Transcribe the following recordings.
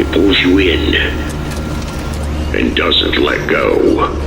It pulls you in and doesn't let go.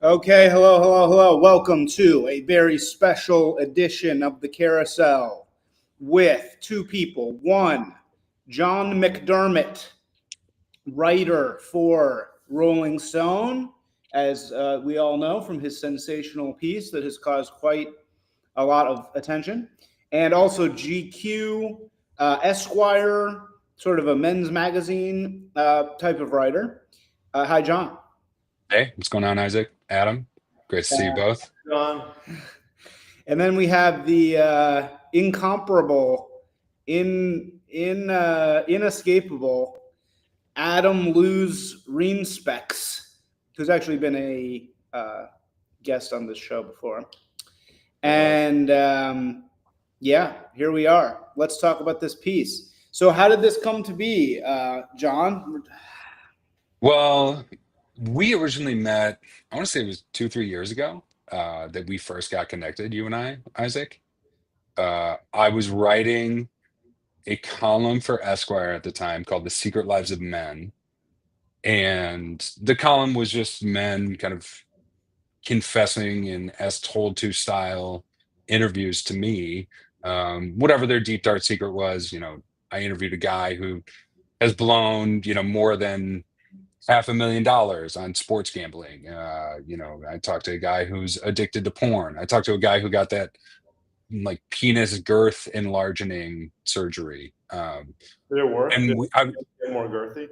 Okay, hello. Welcome to a very special edition of the Carousel with two people. One, John McDermott, writer for Rolling Stone, as we all know from his sensational piece that has caused quite a lot of attention, and also GQ, Esquire, sort of a men's magazine type of writer. Hi, John. Hey, what's going on, Isaac? Adam, great to see you both. John. And then we have the incomparable, inescapable Adam Luz Reamspecs, who's actually been a guest on this show before. And yeah, here we are. Let's talk about this piece. So how did this come to be, John? Well, we originally met, I want to say it was 2-3 years ago that we first got connected, you and I, Isaac. I was writing a column for Esquire at the time called The Secret Lives of Men. And the column was just men kind of confessing in as told to style interviews to me, whatever their deep dark secret was. I interviewed a guy who has blown, more than $500,000 on sports gambling. I talked to a guy who's addicted to porn. I talked to a guy who got that like penis girth enlarging surgery. Did it work? And Did it get more girthy?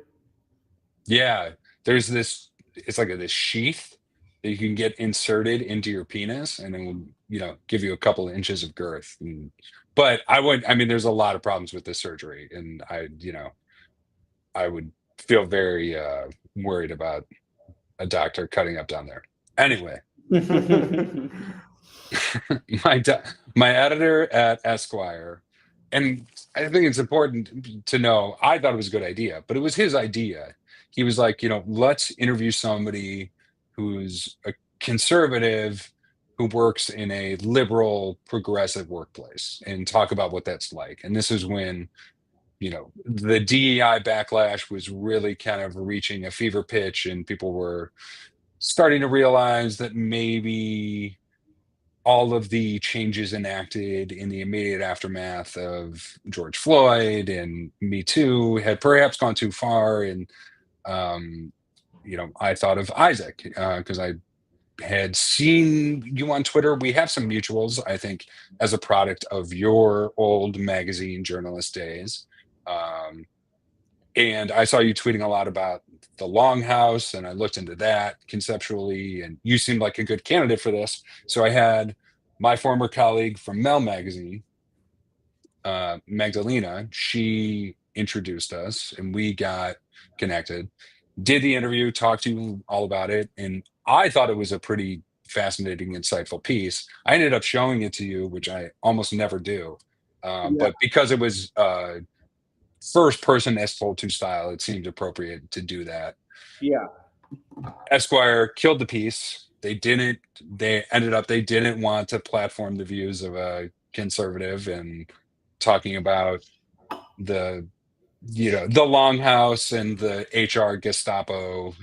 Yeah, there's this. It's like this sheath that you can get inserted into your penis, and it will, give you a couple of inches of girth. But I mean, there's a lot of problems with this surgery, and I would feel very worried about a doctor cutting up down there. Anyway, my editor at Esquire, and I think it's important to know, I thought it was a good idea, but it was his idea. He was like, let's interview somebody who's a conservative who works in a liberal, progressive workplace and talk about what that's like. And this is when the DEI backlash was really kind of reaching a fever pitch, and people were starting to realize that maybe all of the changes enacted in the immediate aftermath of George Floyd and Me Too had perhaps gone too far. And, I thought of Isaac because I had seen you on Twitter. We have some mutuals, I think, as a product of your old magazine journalist days. And I saw you tweeting a lot about the Longhouse, and I looked into that conceptually, and you seemed like a good candidate for this. So I had my former colleague from Mel magazine, Magdalena. She introduced us, and we got connected, did the interview, talked to you all about it, and I thought it was a pretty fascinating, insightful piece. I ended up showing it to you, which I almost never do. But because it was first person as told to style, it seemed appropriate to do that. Yeah. Esquire killed the piece. They didn't want to platform the views of a conservative and talking about the Longhouse and the HR Gestapo,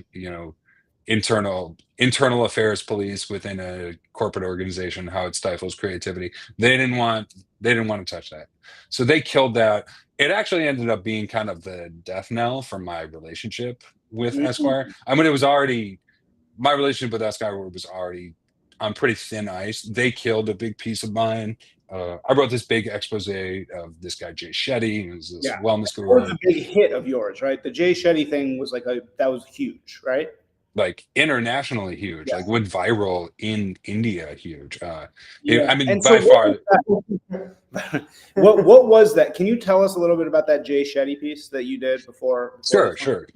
internal affairs police within a corporate organization, how it stifles creativity. They didn't want to touch that. So they killed that. It actually ended up being kind of the death knell for my relationship with Esquire. I mean, my relationship with Esquire was already on pretty thin ice. They killed a big piece of mine. I wrote this big expose of this guy Jay Shetty, who's this Yeah. wellness That was guru. a big hit of yours, right? The Jay Shetty thing was that was huge, right? Like internationally huge, Yeah. like went viral in India, huge. Yeah. I mean, And so by far. what was that? Can you tell us a little bit about that Jay Shetty piece that you did before this one? Sure.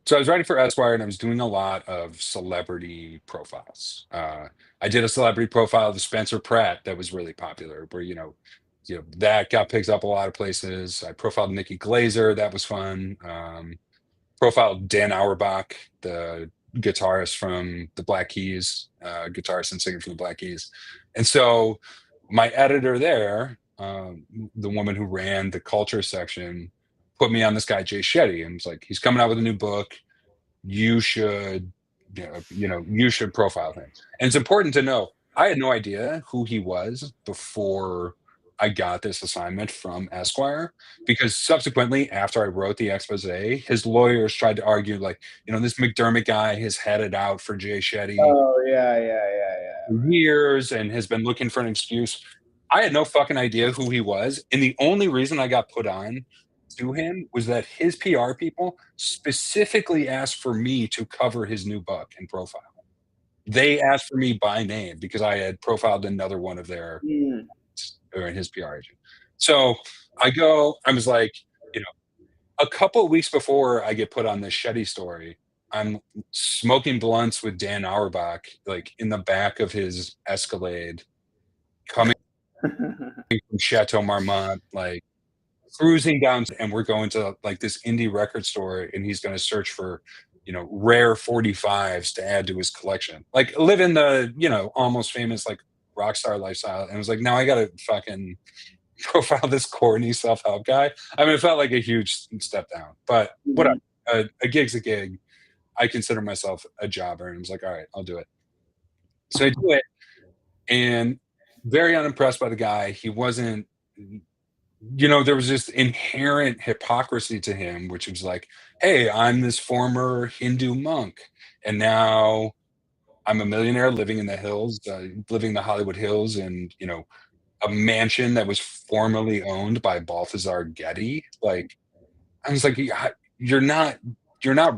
So I was writing for Esquire, and I was doing a lot of celebrity profiles. I did a celebrity profile of Spencer Pratt that was really popular, where that got picked up a lot of places. I profiled Nikki Glazer, that was fun. Profiled Dan Auerbach, the guitarist from the Black Keys, guitarist and singer from the Black Keys. And so my editor there, the woman who ran the culture section, put me on this guy Jay Shetty, and was like, he's coming out with a new book. You should, you should profile him. And it's important to know, I had no idea who he was before I got this assignment from Esquire, because subsequently, after I wrote the expose, his lawyers tried to argue, like, this McDermott guy has had it out for Jay Shetty Oh yeah. for years and has been looking for an excuse. I had no fucking idea who he was. And the only reason I got put on to him was that his PR people specifically asked for me to cover his new book and profile. They asked for me by name because I had profiled another one of their, or his PR agent. So I was like, a couple of weeks before I get put on this Shetty story, I'm smoking blunts with Dan Auerbach, like in the back of his Escalade, coming from Chateau Marmont, like cruising down, and we're going to like this indie record store, and he's going to search for, rare 45s to add to his collection, like living the, almost famous like rock star lifestyle. And I was like, now I got to fucking profile this corny self-help guy. I mean, it felt like a huge step down, but whatever. A gig's a gig. I consider myself a jobber, and I was like, all right, I'll do it. So I do it, and very unimpressed by the guy. He wasn't, there was this inherent hypocrisy to him, which was like, hey, I'm this former Hindu monk, and now I'm a millionaire living in the hills, living the Hollywood Hills, and a mansion that was formerly owned by Balthazar Getty. Like, I was like, you're not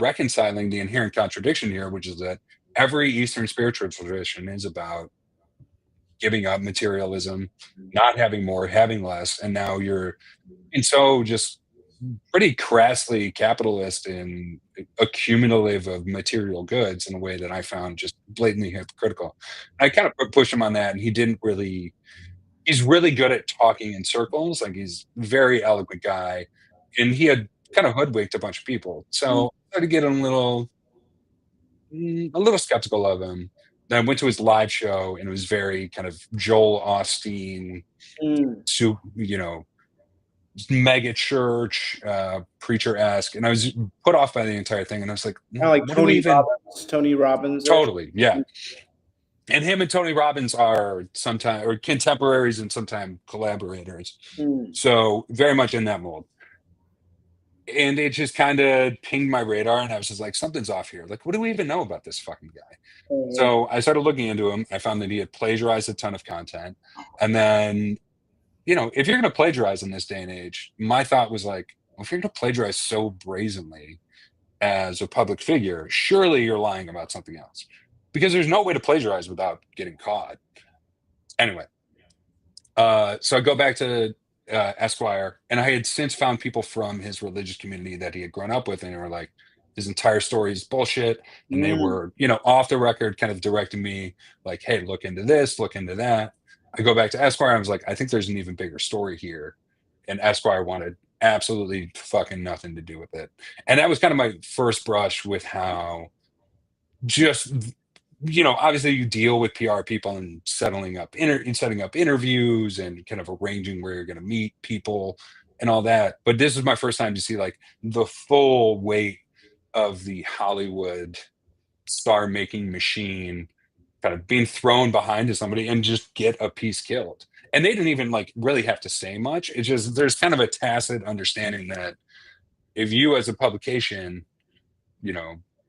reconciling the inherent contradiction here, which is that every Eastern spiritual tradition is about giving up materialism, not having more, having less, and now and so just pretty crassly capitalist and accumulative of material goods in a way that I found just blatantly hypocritical. I kind of pushed him on that, and he's really good at talking in circles. Like, he's a very eloquent guy, and he had kind of hoodwinked a bunch of people. So I started getting a little skeptical of him. Then I went to his live show, and it was very kind of Joel Osteen, mega church, preacher-esque, and I was put off by the entire thing. And I was like, Kind of like Tony Robbins. Totally, yeah. And him and Tony Robbins are sometimes or contemporaries and sometimes collaborators. So very much in that mold. And it just kind of pinged my radar, and I was just like, something's off here. Like, what do we even know about this fucking guy? So I started looking into him. I found that he had plagiarized a ton of content. And then, if you're going to plagiarize in this day and age, my thought was like, well, if you're going to plagiarize so brazenly as a public figure, surely you're lying about something else, because there's no way to plagiarize without getting caught. Anyway, so I go back to Esquire, and I had since found people from his religious community that he had grown up with, and they were like, his entire story is bullshit. And they were, off the record kind of directing me like, hey, look into this, look into that. I go back to Esquire. I was like, I think there's an even bigger story here. And Esquire wanted absolutely fucking nothing to do with it. And that was kind of my first brush with how just, obviously you deal with PR people and setting up interviews and kind of arranging where you're going to meet people and all that. But this is my first time to see like the full weight of the Hollywood star making machine kind of being thrown behind to somebody and just get a piece killed. And they didn't even like really have to say much. It's just, there's kind of a tacit understanding that if you as a publication,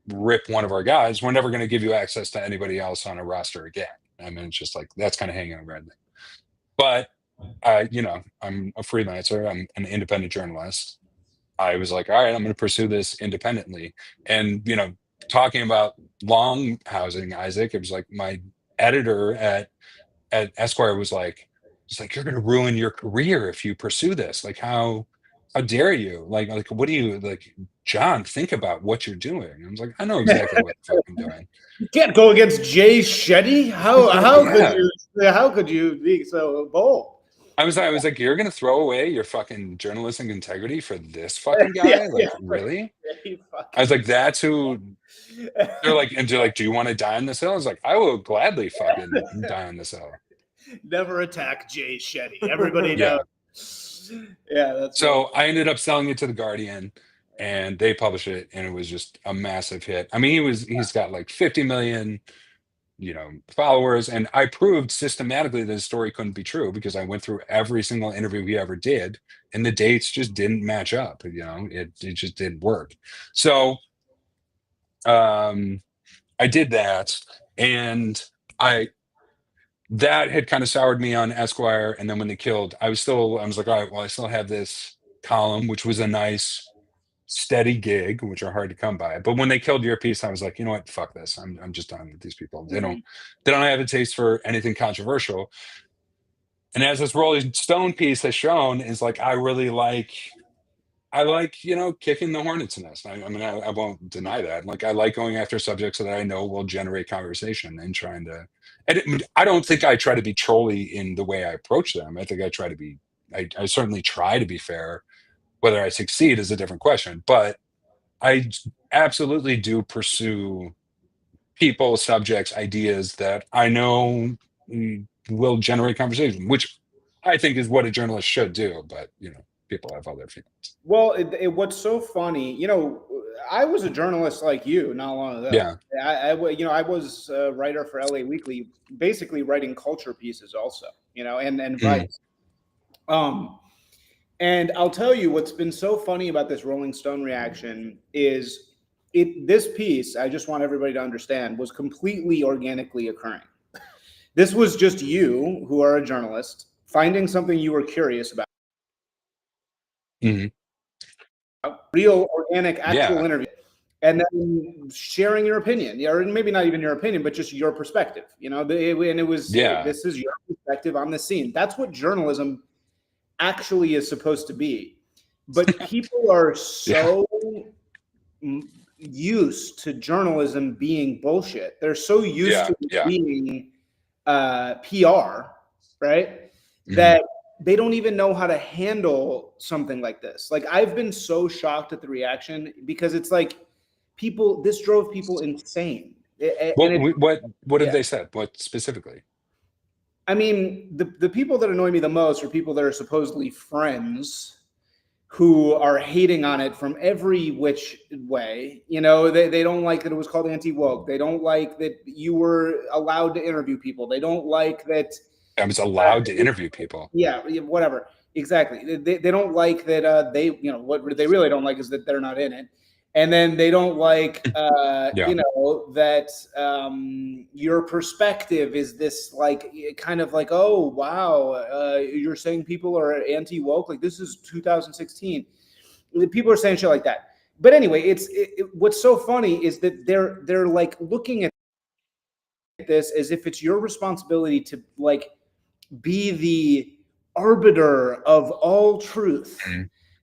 rip one of our guys, we're never going to give you access to anybody else on a roster again. I mean, it's just like, that's kind of hanging over everything. But I'm a freelancer. I'm an independent journalist. I was like, all right, I'm going to pursue this independently. And, talking about long housing, Isaac, it was like my editor at Esquire was like, it's like, you're going to ruin your career if you pursue this. Like, how dare you? Like, what do you like, John, think about what you're doing. I was like, I know exactly what the fuck I'm doing. You can't go against Jay Shetty. How Yeah. could you be so bold? I was like, you're gonna throw away your fucking journalistic integrity for this fucking Yeah, guy? yeah. Like, really? You I was fucking- like, that's who they're like, and they're like, do you want to die on this hill? I was like, I will gladly fucking die on this hill. Never attack Jay Shetty. Everybody Yeah. knows. Yeah, that's So I ended up selling it to the Guardian and they published it and it was just a massive hit. I mean, he's got like 50 million, followers, and I proved systematically that his story couldn't be true because I went through every single interview he ever did and the dates just didn't match up. It just didn't work. So I did that, and I that had kind of soured me on Esquire. And then when they killed, I was like, all right, well, I still have this column, which was a nice steady gig, which are hard to come by. But when they killed your piece, I was like, you know what, fuck this. I'm just done with these people. They don't have a taste for anything controversial. And as this Rolling Stone piece has shown, is like I like, kicking the hornet's nest. I mean, I won't deny that. Like, I like going after subjects that I know will generate conversation and trying to. And I don't think I try to be trolly in the way I approach them. I think I try to be. I certainly try to be fair. Whether I succeed is a different question. But I absolutely do pursue people, subjects, ideas that I know will generate conversation, which I think is what a journalist should do. But people have other feelings. Well, what's so funny, I was a journalist like you not long ago. Yeah. I was a writer for LA Weekly, basically writing culture pieces also, and Vice. And I'll tell you what's been so funny about this Rolling Stone reaction is this piece, I just want everybody to understand, was completely organically occurring. This was just you, who are a journalist, finding something you were curious about. Mm-hmm. Real, organic, actual interview, and then sharing your opinion, or maybe not even your opinion, but just your perspective. And it was, this is your perspective on the scene. That's what journalism actually is supposed to be. But people are so used to journalism being bullshit. They're so used to being PR, right? Mm-hmm. That they don't even know how to handle something like this. Like, I've been so shocked at the reaction because it's like this drove people insane. What have they said? What specifically? I mean, the people that annoy me the most are people that are supposedly friends who are hating on it from every which way. They don't like that it was called anti-woke. They don't like that you were allowed to interview people. They don't like that I was allowed to interview people. Yeah, whatever. Exactly. They don't like that what they really don't like is that they're not in it. And then they don't like that your perspective is this like kind of like, oh wow, you're saying people are anti-woke, like this is 2016. People are saying shit like that. But anyway, what's so funny is that they're like looking at this as if it's your responsibility to like be the arbiter of all truth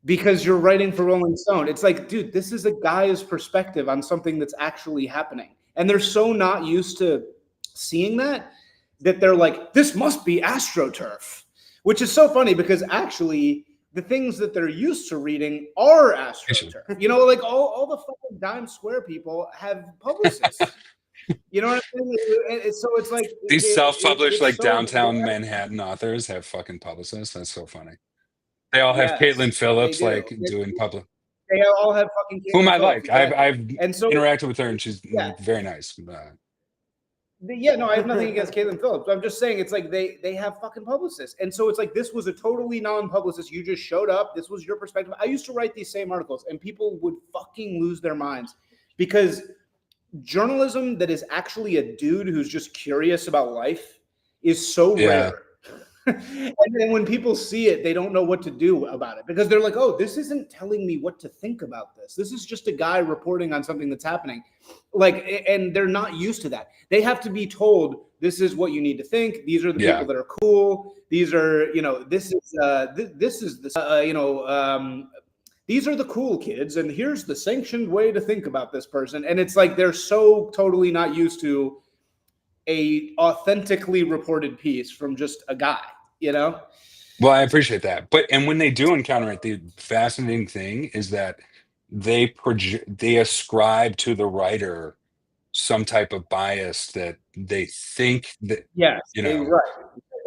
because you're writing for Rolling Stone. It's like, dude, this is a guy's perspective on something that's actually happening. And they're so not used to seeing that they're like, this must be AstroTurf, which is so funny because actually the things that they're used to reading are AstroTurf. Like all the fucking dime square people have publicists. You know what I mean? So it's like these self-published like so downtown Manhattan authors have fucking publicists. That's so funny. They all have Caitlin Phillips doing public. They all have fucking Caitlin whom I Phillips, like. I've interacted with her and she's very nice. No, I have nothing against Caitlin Phillips. I'm just saying it's like they have fucking publicists. And so it's like this was a totally non-publicist. You just showed up. This was your perspective. I used to write these same articles and people would fucking lose their minds because journalism that is actually a dude who's just curious about life is so rare. And then when people see it, they don't know what to do about it because they're like, oh, this isn't telling me what to think about this. This is just a guy reporting on something that's happening. Like, and they're not used to that. They have to be told, this is what you need to think. These are the Yeah. people that are cool. These are, this is, this is the, these are the cool kids. And here's the sanctioned way to think about this person. And it's like, they're so totally not used to a authentically reported piece from just a guy, Well, I appreciate that. And when they do encounter it, the fascinating thing is that they ascribe to the writer some type of bias that they think that, Yes, you know, right.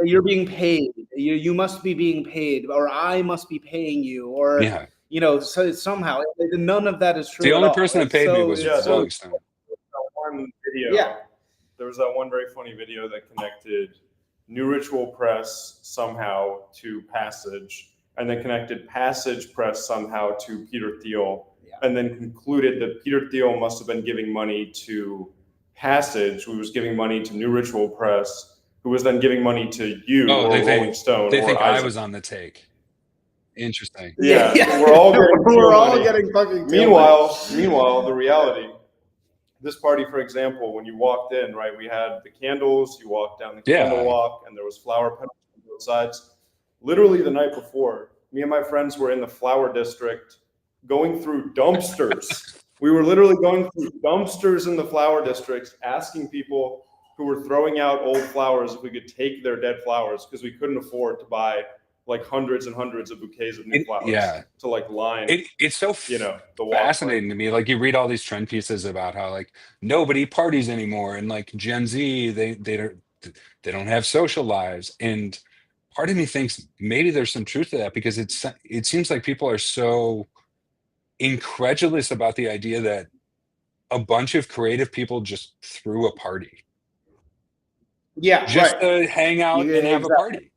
You're being paid. You must be being paid, or I must be paying you, or yeah. so somehow none of that is true. The at only all. person that It's paid me so- was it's so- Rolling Stone. That one video. Yeah. There was that one very funny video that connected New Ritual Press somehow to Passage, and then connected Passage Press somehow to Peter Thiel, and then concluded that Peter Thiel must have been giving money to Passage, who was giving money to New Ritual Press, who was then giving money to you or Rolling Stone. They or think I Isaac. was on the take. Interesting. Yeah, Yeah. we're all getting We're all money. getting fucking. Meanwhile, the reality. This party, for example, when you walked in, right, we had the candles. You walked down the candle walk, and there was flower petals on both sides. Literally the night before, me and my friends were in the flower district, going through dumpsters. We were literally going through dumpsters in the flower districts, asking people who were throwing out old flowers if we could take their dead flowers because we couldn't afford to buy like hundreds and hundreds of bouquets of new flowers to like line. It's so the fascinating to me. Like you read all these trend pieces about how like nobody parties anymore, and like Gen Z they don't have social lives, and part of me thinks maybe there's some truth to that because it seems like people are so incredulous about the idea that a bunch of creative people just threw a party. Yeah, just right. to hang out and have a party.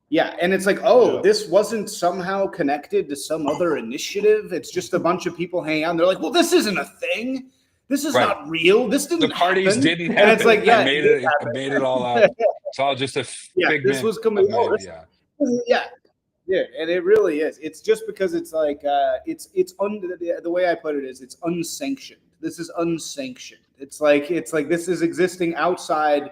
Yeah, and it's like, this wasn't somehow connected to some other initiative. It's just a bunch of people hanging out. And they're like, well, this isn't a thing. This is not real. This didn't The parties happen. didn't happen. And it's like, I made it all up. It's all just a figment. This was coming. Yeah, and it really is. It's just because it's like the way I put it is it's unsanctioned. This is unsanctioned. It's like this is existing outside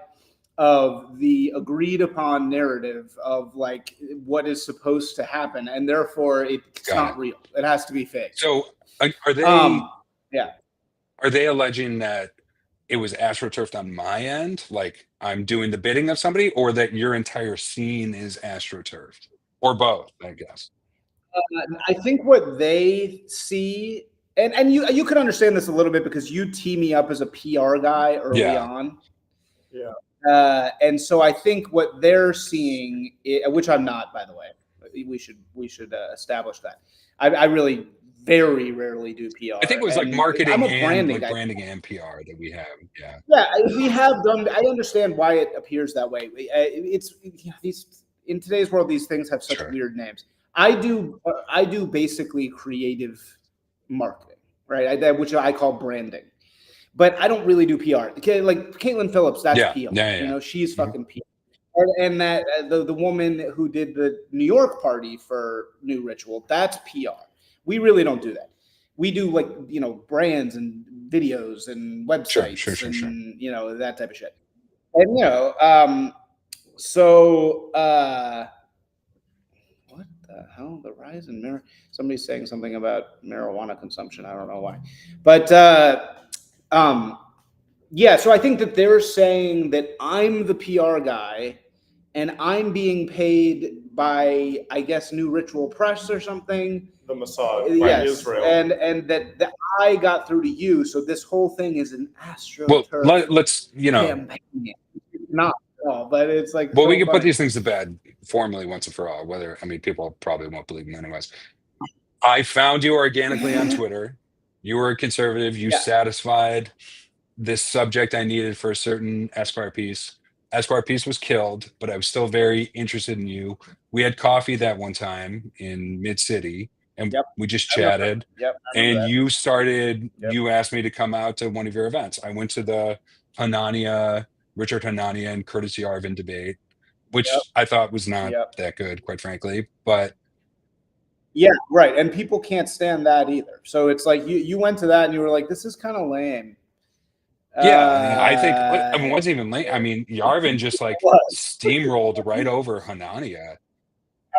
of the agreed upon narrative of like what is supposed to happen, and therefore it's not real. It has to be fake. So are they? Are they alleging that it was astroturfed on my end, like I'm doing the bidding of somebody, or that your entire scene is astroturfed, or both? I guess. I think what they see, and you can understand this a little bit because you tee me up as a PR guy early on. Yeah. And so I think what they're seeing, which I'm not, by the way, we should establish that. I really very rarely do PR. I think it was like marketing and branding and PR that we have. Yeah. Yeah, we have done. I understand why it appears that way. It's these in today's world, these things have such weird names. I do basically creative marketing, right? Which I call branding. But I don't really do PR. Like Caitlin Phillips, that's PR. Yeah. She's fucking PR. And that the woman who did the New York party for New Ritual, that's PR. We really don't do that. We do like brands and videos and websites and that type of shit. And so what the hell? The rise in marijuana. Somebody's saying something about marijuana consumption. I don't know why, but. So I think that they're saying that I'm the PR guy and I'm being paid by, I guess, New Ritual Press or something. The Mossad by Israel. And that I got through to you. So this whole thing is an astroturf. Well, let's, campaign. It's not at all, but it's like. Well, we can put these things to bed formally once and for all, people probably won't believe me anyways. I found you organically on Twitter. You were a conservative. You satisfied this subject I needed for a certain Esquire piece. Esquire piece was killed, but I was still very interested in you. We had coffee that one time in Mid-City, and we just chatted. And you started, you asked me to come out to one of your events. I went to the Richard Hanania and Curtis Yarvin debate. Yep. which I thought was not Yep. that good, quite frankly. But Yeah, right. And people can't stand that either. So it's like you went to that and you were like, this is kind of lame. yeah, I think I mean, it wasn't even late. I mean, Yarvin just like What? steamrolled right over Hanania.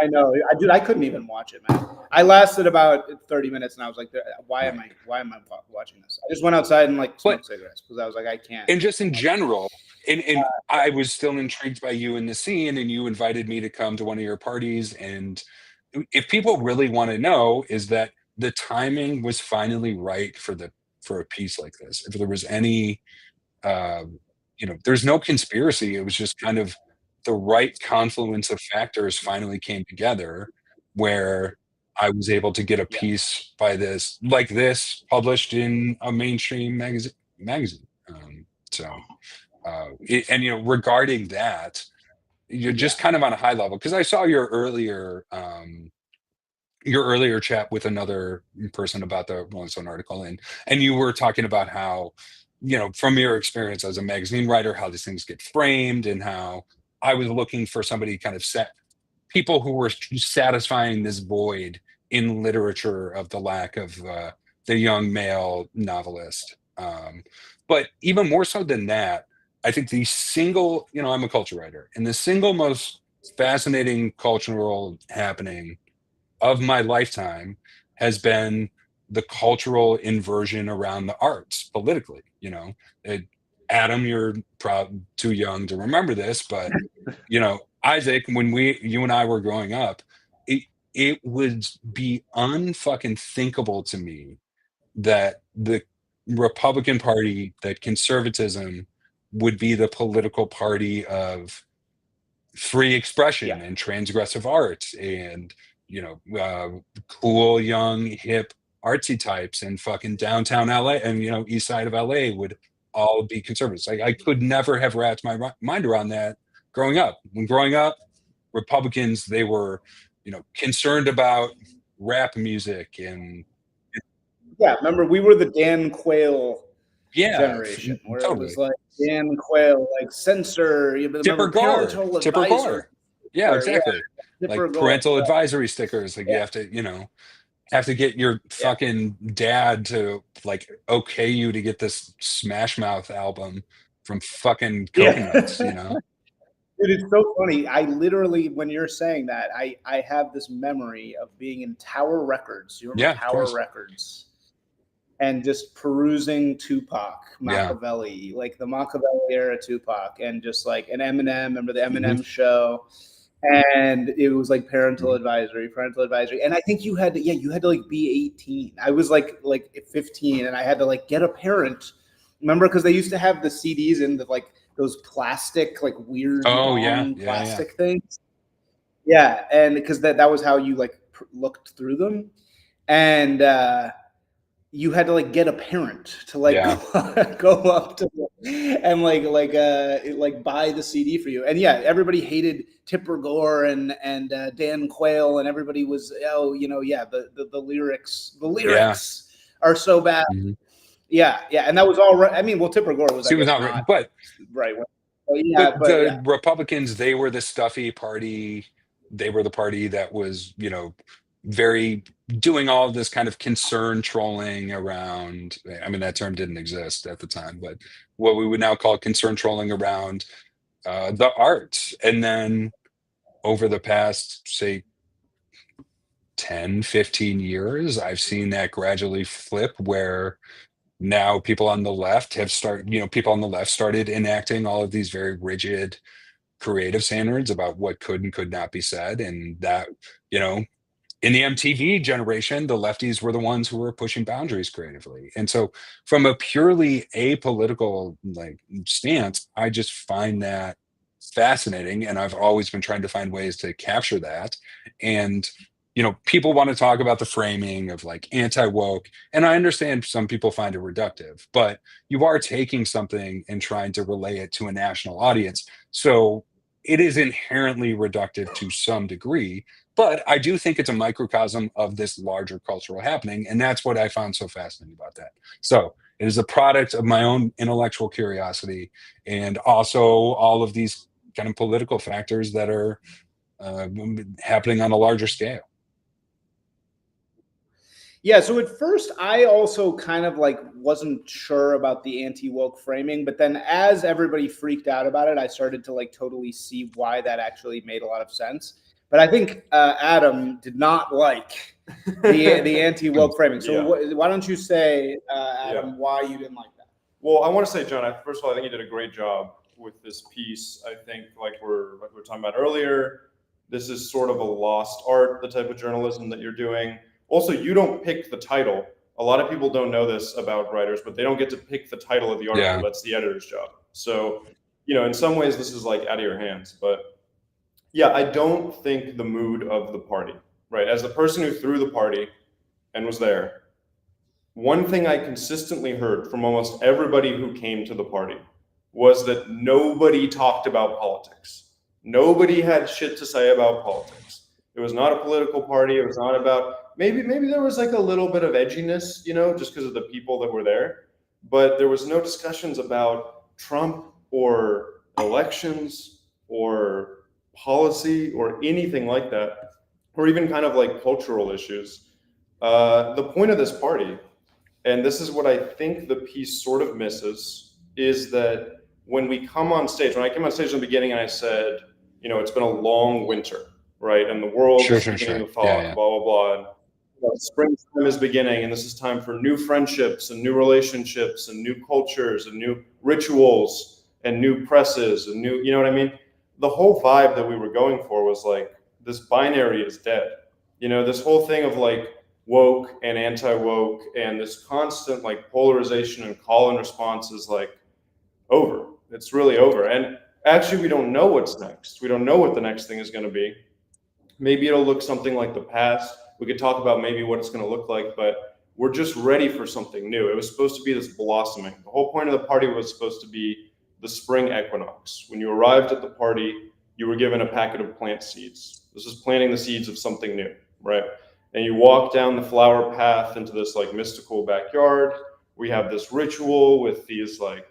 I know, dude. I couldn't even watch it, man. I lasted about 30 minutes, and I was like, "Why am Right. I watching this?" I just went outside and like But smoked cigarettes because I was like, "I can't." and just in general, and I was still intrigued by you in the scene, and you invited me to come to one of your parties. And if people really want to know, is that the timing was finally right for a piece like this. If there was any there's no conspiracy. It was just kind of the right confluence of factors finally came together where I was able to get a Yeah, piece by this published in a mainstream magazine. So, and regarding that, you're yeah, just kind of on a high level because I saw your earlier chat with another person about the Rolling Stone article, and you were talking about how, from your experience as a magazine writer, how these things get framed, and how I was looking for somebody kind of set people who were satisfying this void in literature of the lack of the young male novelist. But even more so than that, I think I'm a culture writer, and the single most fascinating cultural happening of my lifetime has been the cultural inversion around the arts politically. It, Adam, you're probably too young to remember this, but Isaac, when you and I were growing up, it would be unfucking thinkable to me that the Republican Party, that conservatism would be the political party of free expression yeah, and transgressive art and cool young hip artsy types and fucking downtown LA and east side of LA would all be conservatives. I could never have wrapped my mind around that growing up. Republicans, they were concerned about rap music and yeah. Remember, we were the Dan Quayle yeah, generation, where it was totally. like Dan Quayle, like censor. You remember parental Tipper advisory, Gore, yeah, or yeah, exactly, Tipper like Gore. parental advisory stickers, like you have to get your Yeah, fucking dad to like okay you to get this Smash Mouth album from fucking Coconuts, yeah. Dude, it's so funny. I literally, when you're saying that, I have this memory of being in Tower Records. You remember Yeah, of Tower course. Records? And just perusing Tupac, Yeah. Machiavelli, like the Machiavelli era Tupac, and just like an Eminem. Remember the Hmm. Eminem show? And it was like Hmm. parental advisory. And I think you had to like be 18. I was like 15, and I had to like get a parent. Remember, because they used to have the CDs in the like those plastic, like weird Oh yeah, long yeah, yeah, plastic things. Yeah, and because that was how you like looked through them, and you had to like get a parent to like yeah, go up to and like buy the CD for you. And yeah, everybody hated Tipper Gore and Dan Quayle, and everybody was yeah, the yeah. lyrics are so bad. Mhm. Yeah, yeah, and that was all right. I mean, well, Tipper Gore was, I She was guess, not, not but right. but But yeah, the Republicans, they were the stuffy party. They were the party that was, very doing all of this kind of concern trolling around. I mean, that term didn't exist at the time, but what we would now call concern trolling around the arts. And then over the past, say, 10, 15 years, I've seen that gradually flip where now people on the left started enacting all of these very rigid creative standards about what could and could not be said. And that, you know, in the MTV generation, the lefties were the ones who were pushing boundaries creatively. And so from a purely apolitical like stance, I just find that fascinating. And I've always been trying to find ways to capture that. And people want to talk about the framing of like anti-woke, and I understand some people find it reductive, but you are taking something and trying to relay it to a national audience. So it is inherently reductive to some degree, but I do think it's a microcosm of this larger cultural happening. And that's what I found so fascinating about that. So it is a product of my own intellectual curiosity and also all of these kind of political factors that are happening on a larger scale. Yeah, so at first I also kind of like wasn't sure about the anti-woke framing, but then as everybody freaked out about it, I started to like totally see why that actually made a lot of sense. But I think Adam did not like the anti-woke framing. So why don't you say, Adam, why you didn't like that? Well, I want to say, John, first of all, I think you did a great job with this piece. I think like we're talking about earlier, this is sort of a lost art, the type of journalism that you're doing. Also, you don't pick the title. A lot of people don't know this about writers, but they don't get to pick the title of the article. Yeah. That's the editor's job. So, in some ways, this is like out of your hands. But yeah, I don't think the mood of the party, right? As the person who threw the party and was there, one thing I consistently heard from almost everybody who came to the party was that nobody talked about politics. Nobody had shit to say about politics. It was not a political party. It was not about, maybe there was like a little bit of edginess, just because of the people that were there. But there was no discussions about Trump or elections or policy or anything like that, or even kind of like cultural issues. The point of this party, and this is what I think the piece sort of misses, is that when we come on stage, when I came on stage in the beginning and I said, it's been a long winter, right? And the world is beginning to thaw, blah, blah, blah. And, springtime is beginning, and this is time for new friendships and new relationships and new cultures and new rituals and new presses and new, you know what I mean? The whole vibe that we were going for was like, this binary is dead. This whole thing of like woke and anti-woke and this constant like polarization and call and response is like over. It's really over. And actually, we don't know what's next. We don't know what the next thing is going to be. Maybe it'll look something like the past. We could talk about maybe what it's going to look like, but we're just ready for something new. It was supposed to be this blossoming. The whole point of the party was supposed to be the spring equinox. When you arrived at the party, you were given a packet of plant seeds. This is planting the seeds of something new, right? And you walk down the flower path into this like mystical backyard. We have this ritual with these like,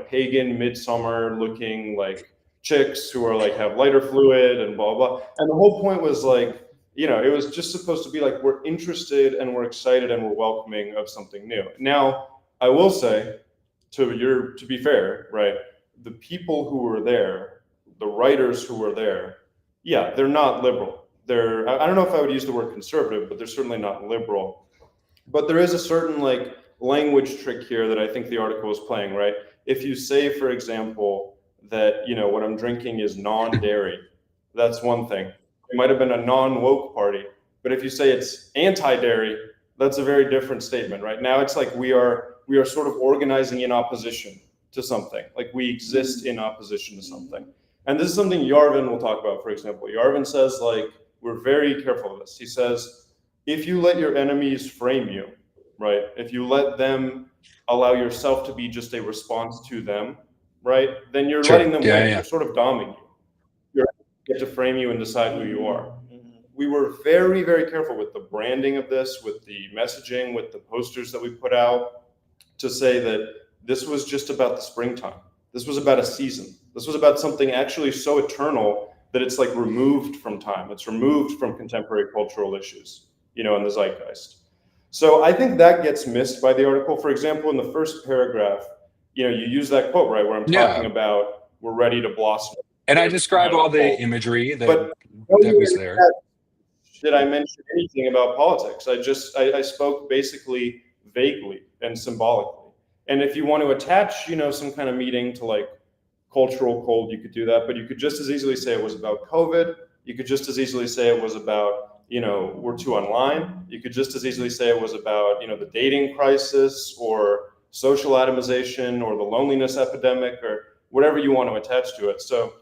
pagan midsummer looking like chicks who are like have lighter fluid and blah, blah. And the whole point was like, it was just supposed to be like, we're interested and we're excited and we're welcoming of something new. Now, I will say, to be fair, right, the people who were there, the writers who were there, yeah, they're not liberal. I don't know if I would use the word conservative, but they're certainly not liberal. But there is a certain like language trick here that I think the article is playing, right? If you say, for example, that, what I'm drinking is non-dairy, that's one thing. It might have been a non-woke party, but if you say it's anti-dairy, that's a very different statement, right? Now it's like we are sort of organizing in opposition to something, like we exist in opposition to something. And this is something Yarvin will talk about, for example. Yarvin says, like, we're very careful of this. He says, if you let your enemies frame you, right? If you let them allow yourself to be just a response to them, right? Then you're letting them win. You're sort of doming you. You get to frame you and decide who you are. We were very, very careful with the branding of this, with the messaging, with the posters that we put out, to say that this was just about the springtime. This was about a season. This was about something actually so eternal that it's like removed from time. It's removed from contemporary cultural issues, in the zeitgeist. So I think that gets missed by the article. For example, in the first paragraph, you use that quote, right, where I'm talking about we're ready to blossom. And I describe all the imagery that was there. Did I mention anything about politics? I spoke basically vaguely and symbolically. And if you want to attach, some kind of meaning to like cultural cold, you could do that. But you could just as easily say it was about COVID. You could just as easily say it was about, we're too online. You could just as easily say it was about, the dating crisis or social atomization or the loneliness epidemic or whatever you want to attach to it. So,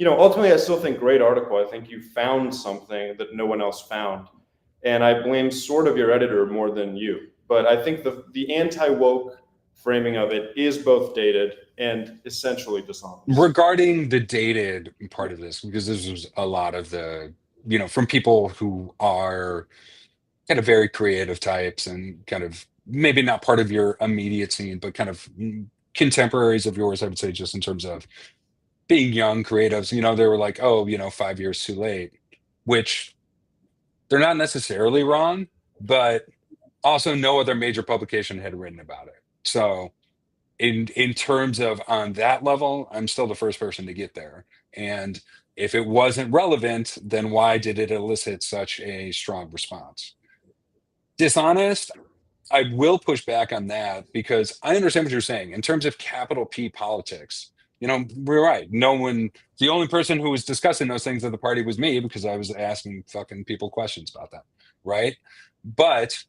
ultimately, I still think great article. I think you found something that no one else found. And I blame sort of your editor more than you. But I think the anti-woke framing of it is both dated and essentially dishonest. Regarding the dated part of this, because this was a lot of the, from people who are kind of very creative types and kind of maybe not part of your immediate scene, but kind of contemporaries of yours, I would say, just in terms of being young creatives, they were like, oh, 5 years too late, which they're not necessarily wrong, but also no other major publication had written about it. So in terms of on that level, I'm still the first person to get there. And if it wasn't relevant, then why did it elicit such a strong response? Dishonest, I will push back on that because I understand what you're saying. In terms of capital P politics, we're right. No one, the only person who was discussing those things at the party was me because I was asking fucking people questions about them, right? But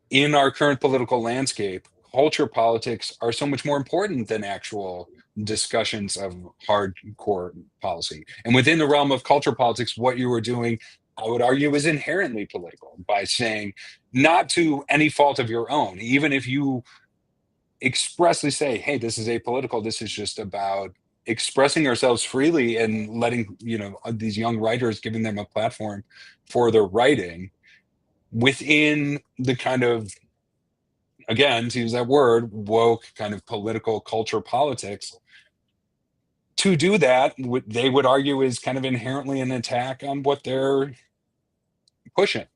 in our current political landscape, culture politics are so much more important than actual discussions of hardcore policy. And within the realm of culture politics, what you were doing, I would argue, is inherently political by saying, not to any fault of your own, even if you expressly say, hey, this is apolitical, this is just about expressing ourselves freely and letting, these young writers, giving them a platform for their writing within the kind of, again, to use that word, woke kind of political culture politics. To do that, they would argue is kind of inherently an attack on what they're pushing,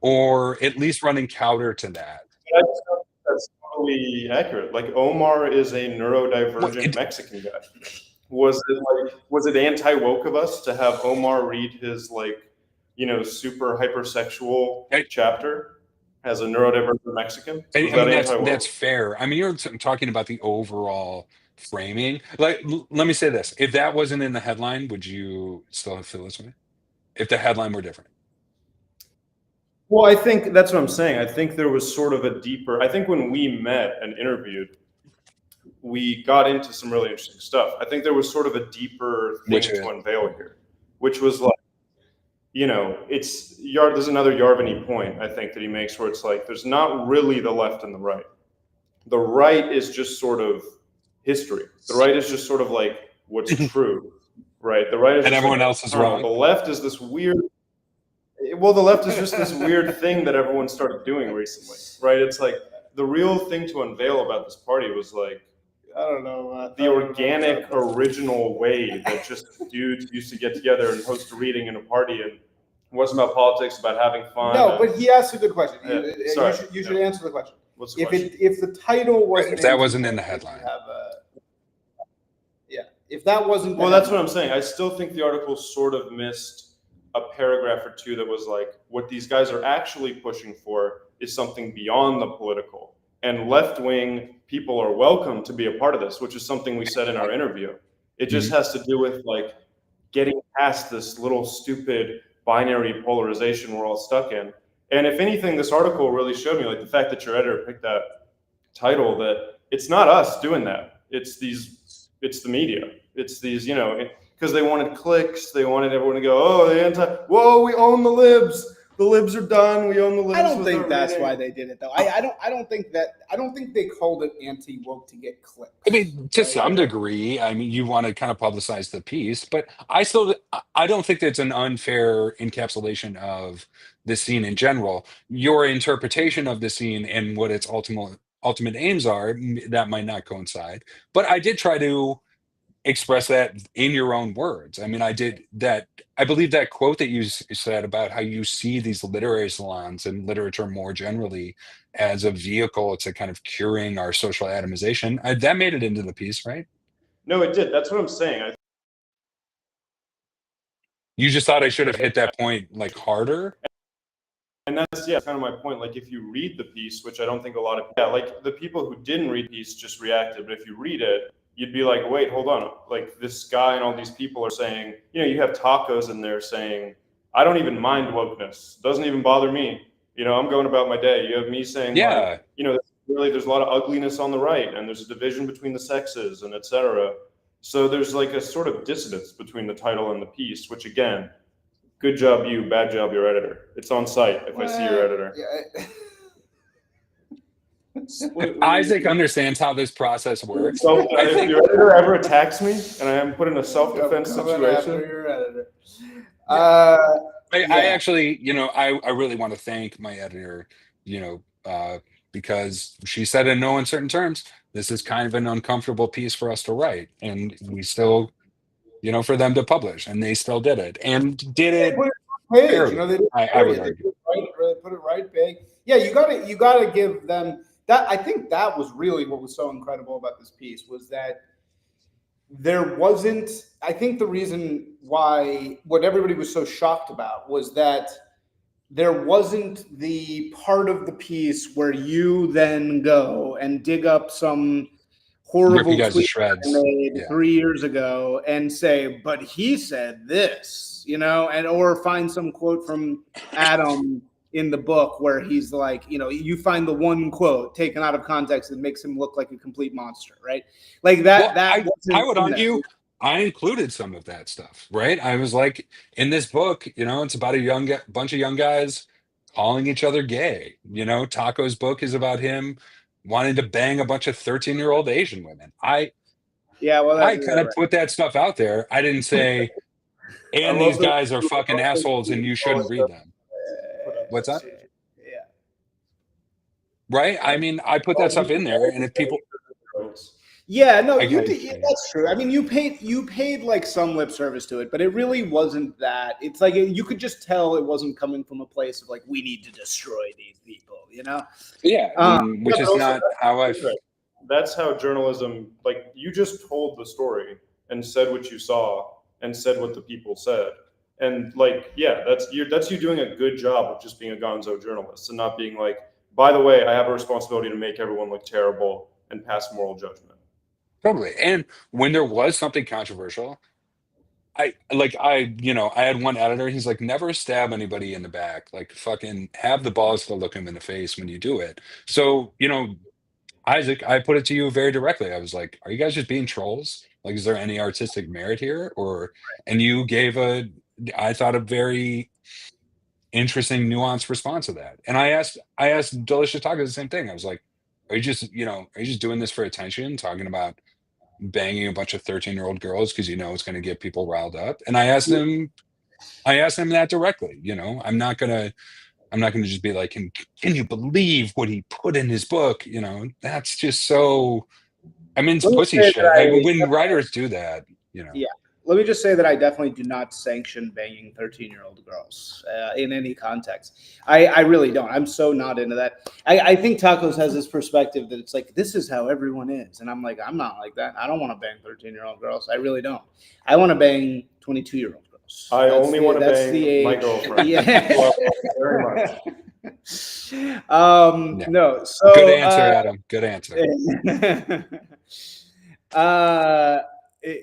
or at least running counter to that. That's totally accurate. Like Omar is a neurodivergent Mexican guy. Was it anti-woke of us to have Omar read his super hypersexual chapter as a neurodivergent Mexican? That's fair. I mean, you're talking about the overall framing. Like, let me say this: if that wasn't in the headline, would you still feel this way? If the headline were different? Well, I think that's what I'm saying. I think there was sort of a deeper. I think when we met and interviewed, we got into some really interesting stuff. I think there was sort of a deeper thing to unveil here, which was like, there's another Yarvany point, I think, that he makes where it's like, there's not really the left and the right. The right is just sort of history. The right is just sort of like what's true, right? The right is and just everyone else is wrong. The left is this weird. Well, the left is just this weird thing that everyone started doing recently, right? It's like the real thing to unveil about this party was like, I don't know, the organic, original way that just dudes used to get together and host a reading in a party, and it wasn't about politics, about having fun. No, but he asked a good question. Yeah, you should answer the question. What's the question? If the title wasn't, if that wasn't in the headline, if that wasn't, well, that's what I'm saying. I still think the article sort of missed a paragraph or two that was like, what these guys are actually pushing for is something beyond the political. And left-wing people are welcome to be a part of this, which is something we said in our interview. It just has to do with like getting past this little stupid binary polarization we're all stuck in. And if anything, this article really showed me, like the fact that your editor picked that title, that it's not us doing that. It's the media. It's these, because they wanted clicks. They wanted everyone to go, oh, whoa, we own the libs. The libs are done. We own the libs. I don't think that's why they did it, though. I don't think they called it anti-woke to get clicks. I mean, to some degree. I mean, you want to kind of publicize the piece, but I don't think that's an unfair encapsulation of the scene in general. Your interpretation of the scene and what its ultimate aims are, that might not coincide. But I did try to express that in your own words. I mean, I did that. I believe that quote that you said about how you see these literary salons and literature more generally as a vehicle to kind of curing our social atomization, that made it into the piece, right? No, it did. That's what I'm saying. You just thought I should have hit that point like harder? And that's kind of my point. Like if you read the piece, which I don't think a lot of like the people who didn't read the piece just reacted, but if you read it, you'd be like, wait, hold on. Like this guy and all these people are saying, you have tacos in there saying, I don't even mind wokeness. Doesn't even bother me. I'm going about my day. You have me saying, really, there's a lot of ugliness on the right, and there's a division between the sexes, and etc. So there's like a sort of dissonance between the title and the piece, which again, good job you, bad job your editor. It's on site if I see your editor. Yeah. Isaac understands how this process works. So if your editor ever attacks me and I am put in a self-defense situation, your editor. I actually, I really want to thank my editor, because she said in no uncertain terms, this is kind of an uncomfortable piece for us to write. And we still, for them to publish, and they still did it and did They it put it on the page, fairly, they didn't I bury would it. They argue. put it right big. Yeah, you gotta give them that. I think that was really what was so incredible about this piece was that there wasn't. I think the reason why what everybody was so shocked about was that there wasn't the part of the piece where you then go and dig up some Rip you horrible guys to tweet I shreds. made Yeah. 3 years ago and say, but he said this, and or find some quote from Adam in the book where he's like, you find the one quote taken out of context that makes him look like a complete monster, right? Like that. Well, I would wasn't in there. argue I included some of that stuff, right? I was like, in this book, it's about a bunch of young guys calling each other gay. Taco's book is about him wanting to bang a bunch of 13-year-old Asian women. Yeah, well, I that's kind of right. put that stuff out there. I didn't say, and these guys are fucking assholes and you shouldn't read them. What's that? Yeah. Right? I mean, I put that stuff in there, and if people, yeah, no, you did. That's true. I mean, you paid like some lip service to it, but it really wasn't that. It's like you could just tell it wasn't coming from a place of like we need to destroy these people, Yeah, which is not how I. That's how journalism. Like you just told the story and said what you saw and said what the people said, and like that's you doing a good job of just being a gonzo journalist and not being like, by the way, I have a responsibility to make everyone look terrible and pass moral judgment. Totally. And when there was something controversial, I had one editor, he's like, never stab anybody in the back. Like fucking have the balls to look him in the face when you do it. So, Isaac, I put it to you very directly. I was like, are you guys just being trolls? Like, is there any artistic merit here? And you gave I thought, a very interesting, nuanced response to that. And I asked Delicious Tacos the same thing. I was like, are you just doing this for attention, talking about banging a bunch of 13-year-old girls because it's going to get people riled up? And I asked him that directly. I'm not gonna just be like, can you believe what he put in his book? That's just so, it's pussy shit. When writers do that, Yeah. Let me just say that I definitely do not sanction banging 13-year-old girls in any context. I really don't. I'm so not into that. I think Tacos has this perspective that it's like, this is how everyone is. And I'm like, I'm not like that. I don't want to bang 13-year-old girls. I really don't. I want to bang 22-year-old girls. I only want to bang my girlfriend. Yeah. Very much. Yeah. No. So good answer, Adam. Good answer.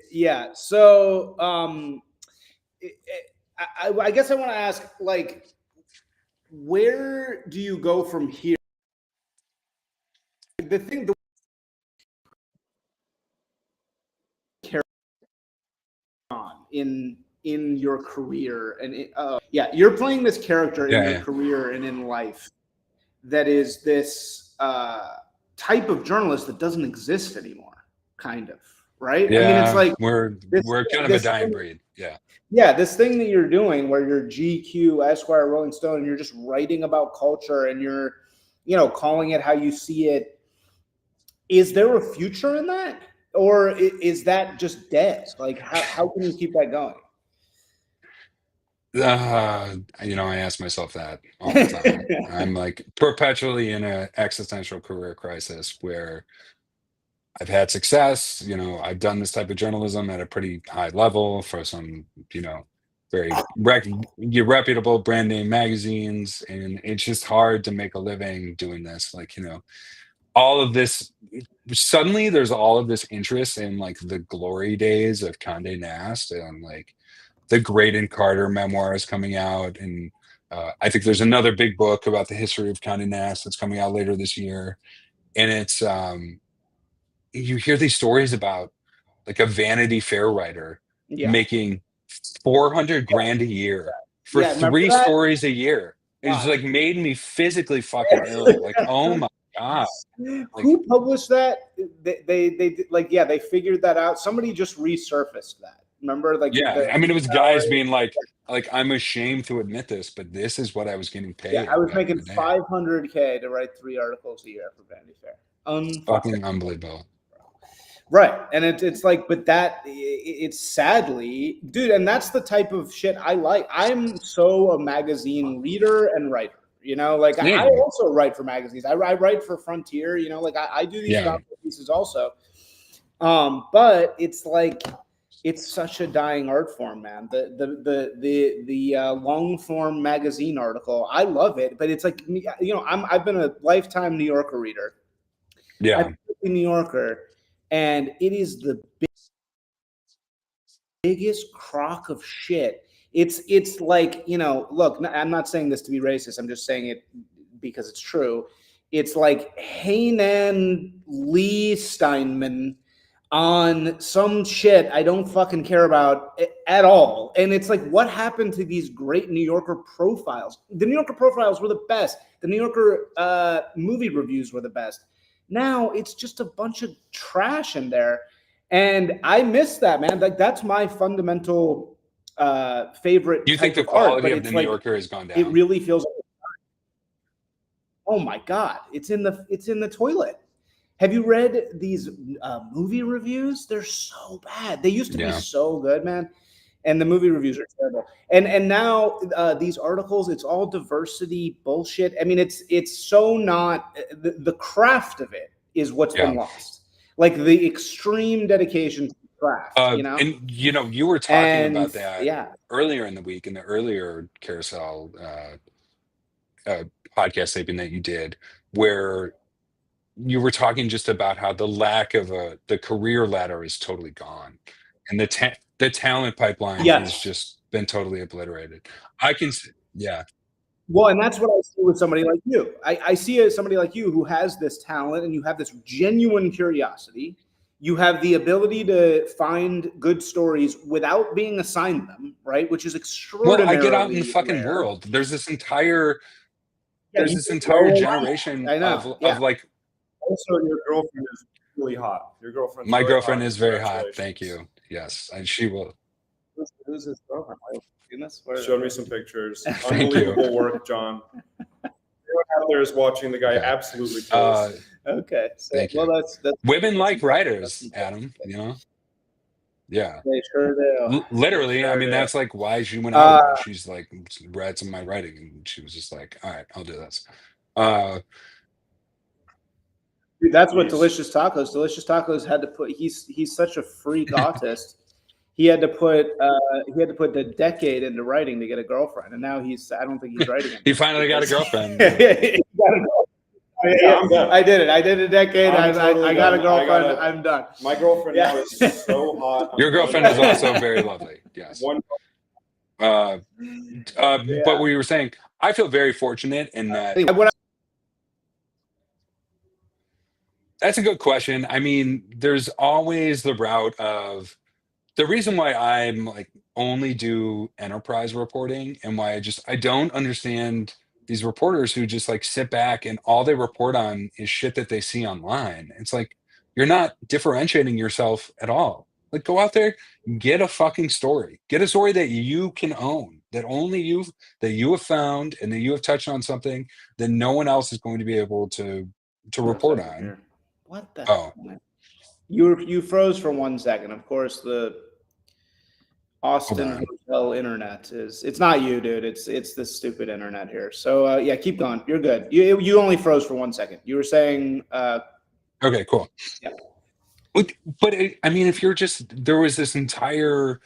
Yeah. So, I guess I want to ask, like, where do you go from here? The thing, on in your career, and you're playing this character in your career and in life that is this type of journalist that doesn't exist anymore, kind of. Right? Yeah, I mean, it's like we're kind of a dying breed. Yeah. Yeah, this thing that you're doing where you're GQ, Esquire, Rolling Stone, and you're just writing about culture and you're, calling it how you see it. Is there a future in that? Or is that just dead? Like, how can you keep that going? I ask myself that all the time. I'm like perpetually in an existential career crisis where I've had success, I've done this type of journalism at a pretty high level for some, very reputable brand name magazines. And it's just hard to make a living doing this. Like, all of this, suddenly there's all of this interest in like the glory days of Condé Nast and like the Graydon Carter memoirs coming out. And I think there's another big book about the history of Condé Nast that's coming out later this year. And it's, you hear these stories about like a Vanity Fair writer making $400,000 a year for 3 stories a year. It's like made me physically fucking ill. Like, oh my God. Like, who published that? They figured that out. Somebody just resurfaced that. Remember, like Yeah, I mean, it was guys being like, I'm ashamed to admit this, but this is what I was getting paid. I was back in making the day. $500K to write 3 articles a year for Vanity Fair. Fucking unbelievable. Right, and it's like, but it's sadly, dude, and that's the type of shit I like. I'm so a magazine reader and writer. You know, like I Same. also write for magazines. I write for Frontier. You know, like I do these Yeah. gospel pieces also. But it's like it's such a dying art form, man. The long form magazine article, I love it, but it's like, you know, I've been a lifetime New Yorker reader. Yeah. I've been a New Yorker, and it is the biggest crock of shit. It's like, you know, look, I'm not saying this to be racist. I'm just saying it because it's true. It's like Hainan Lee Steinman on some shit I don't fucking care about at all. And it's like, what happened to these great New Yorker profiles? The New Yorker profiles were the best. The New Yorker movie reviews were the best. Now it's just a bunch of trash in there. And I miss that, man. Like, that's my fundamental favorite. Do you think type the of art, quality but of it's the New like, Yorker has gone down? it really feels like, oh my God, it's in the toilet. Have you read these movie reviews? They're so bad. They used to be so good, man. And the movie reviews are terrible. And now these articles, it's all diversity bullshit. I mean, it's so not, the craft of it is what's been lost. Like the extreme dedication to craft, you know? And you know, you were talking about that earlier in the week in the earlier Carousel podcast taping that you did, where you were talking just about how the lack of the career ladder is totally gone, and the talent pipeline has just been totally obliterated. Yeah. Well, and that's what I see with somebody like you. I see somebody like you who has this talent, and you have this genuine curiosity. You have the ability to find good stories without being assigned them, right? Which is extraordinarily Well, I get out in the fucking rare. world. There's this entire generation of like. Also, your girlfriend is really hot. Your girlfriend. My girlfriend is very hot. Thank you. Yes, and she will. Who's his girlfriend? Showed me some pictures. Thank Unbelievable you. work, John. Everyone out there is watching the guy absolutely kills. Okay. So, thank you. That's women like writers, Adam. You know. Yeah. They sure do. Literally, Sure I mean, do. that's like why she went out. She's like read some of my writing, and she was just like, "All right, I'll do this." Dude, that's what Delicious Tacos. Delicious Tacos had to put. He's such a freak autist. He had to put the decade into writing to get a girlfriend, and now I don't think he's writing it. He finally got a girlfriend. Yeah, I'm done. I did it. I did a decade. I got a girlfriend. I'm done. My girlfriend now is so hot. Your girlfriend is also very lovely. Yes. But what you were saying, I feel very fortunate in that. That's a good question. I mean, there's always the route of the reason why I'm like only do enterprise reporting, and why I don't understand these reporters who just like sit back and all they report on is shit that they see online. It's like, you're not differentiating yourself at all. Like, go out there, get a fucking story, get a story that you can own, that only that you have found, and that you have touched on something that no one else is going to be able to report on. What the hell? You froze for 1 second. Of course, the Austin hotel internet it's not you, dude. It's this stupid internet here. So yeah, keep going. You're good. You only froze for 1 second. You were saying okay, cool. Yeah. But I mean, if there was this entire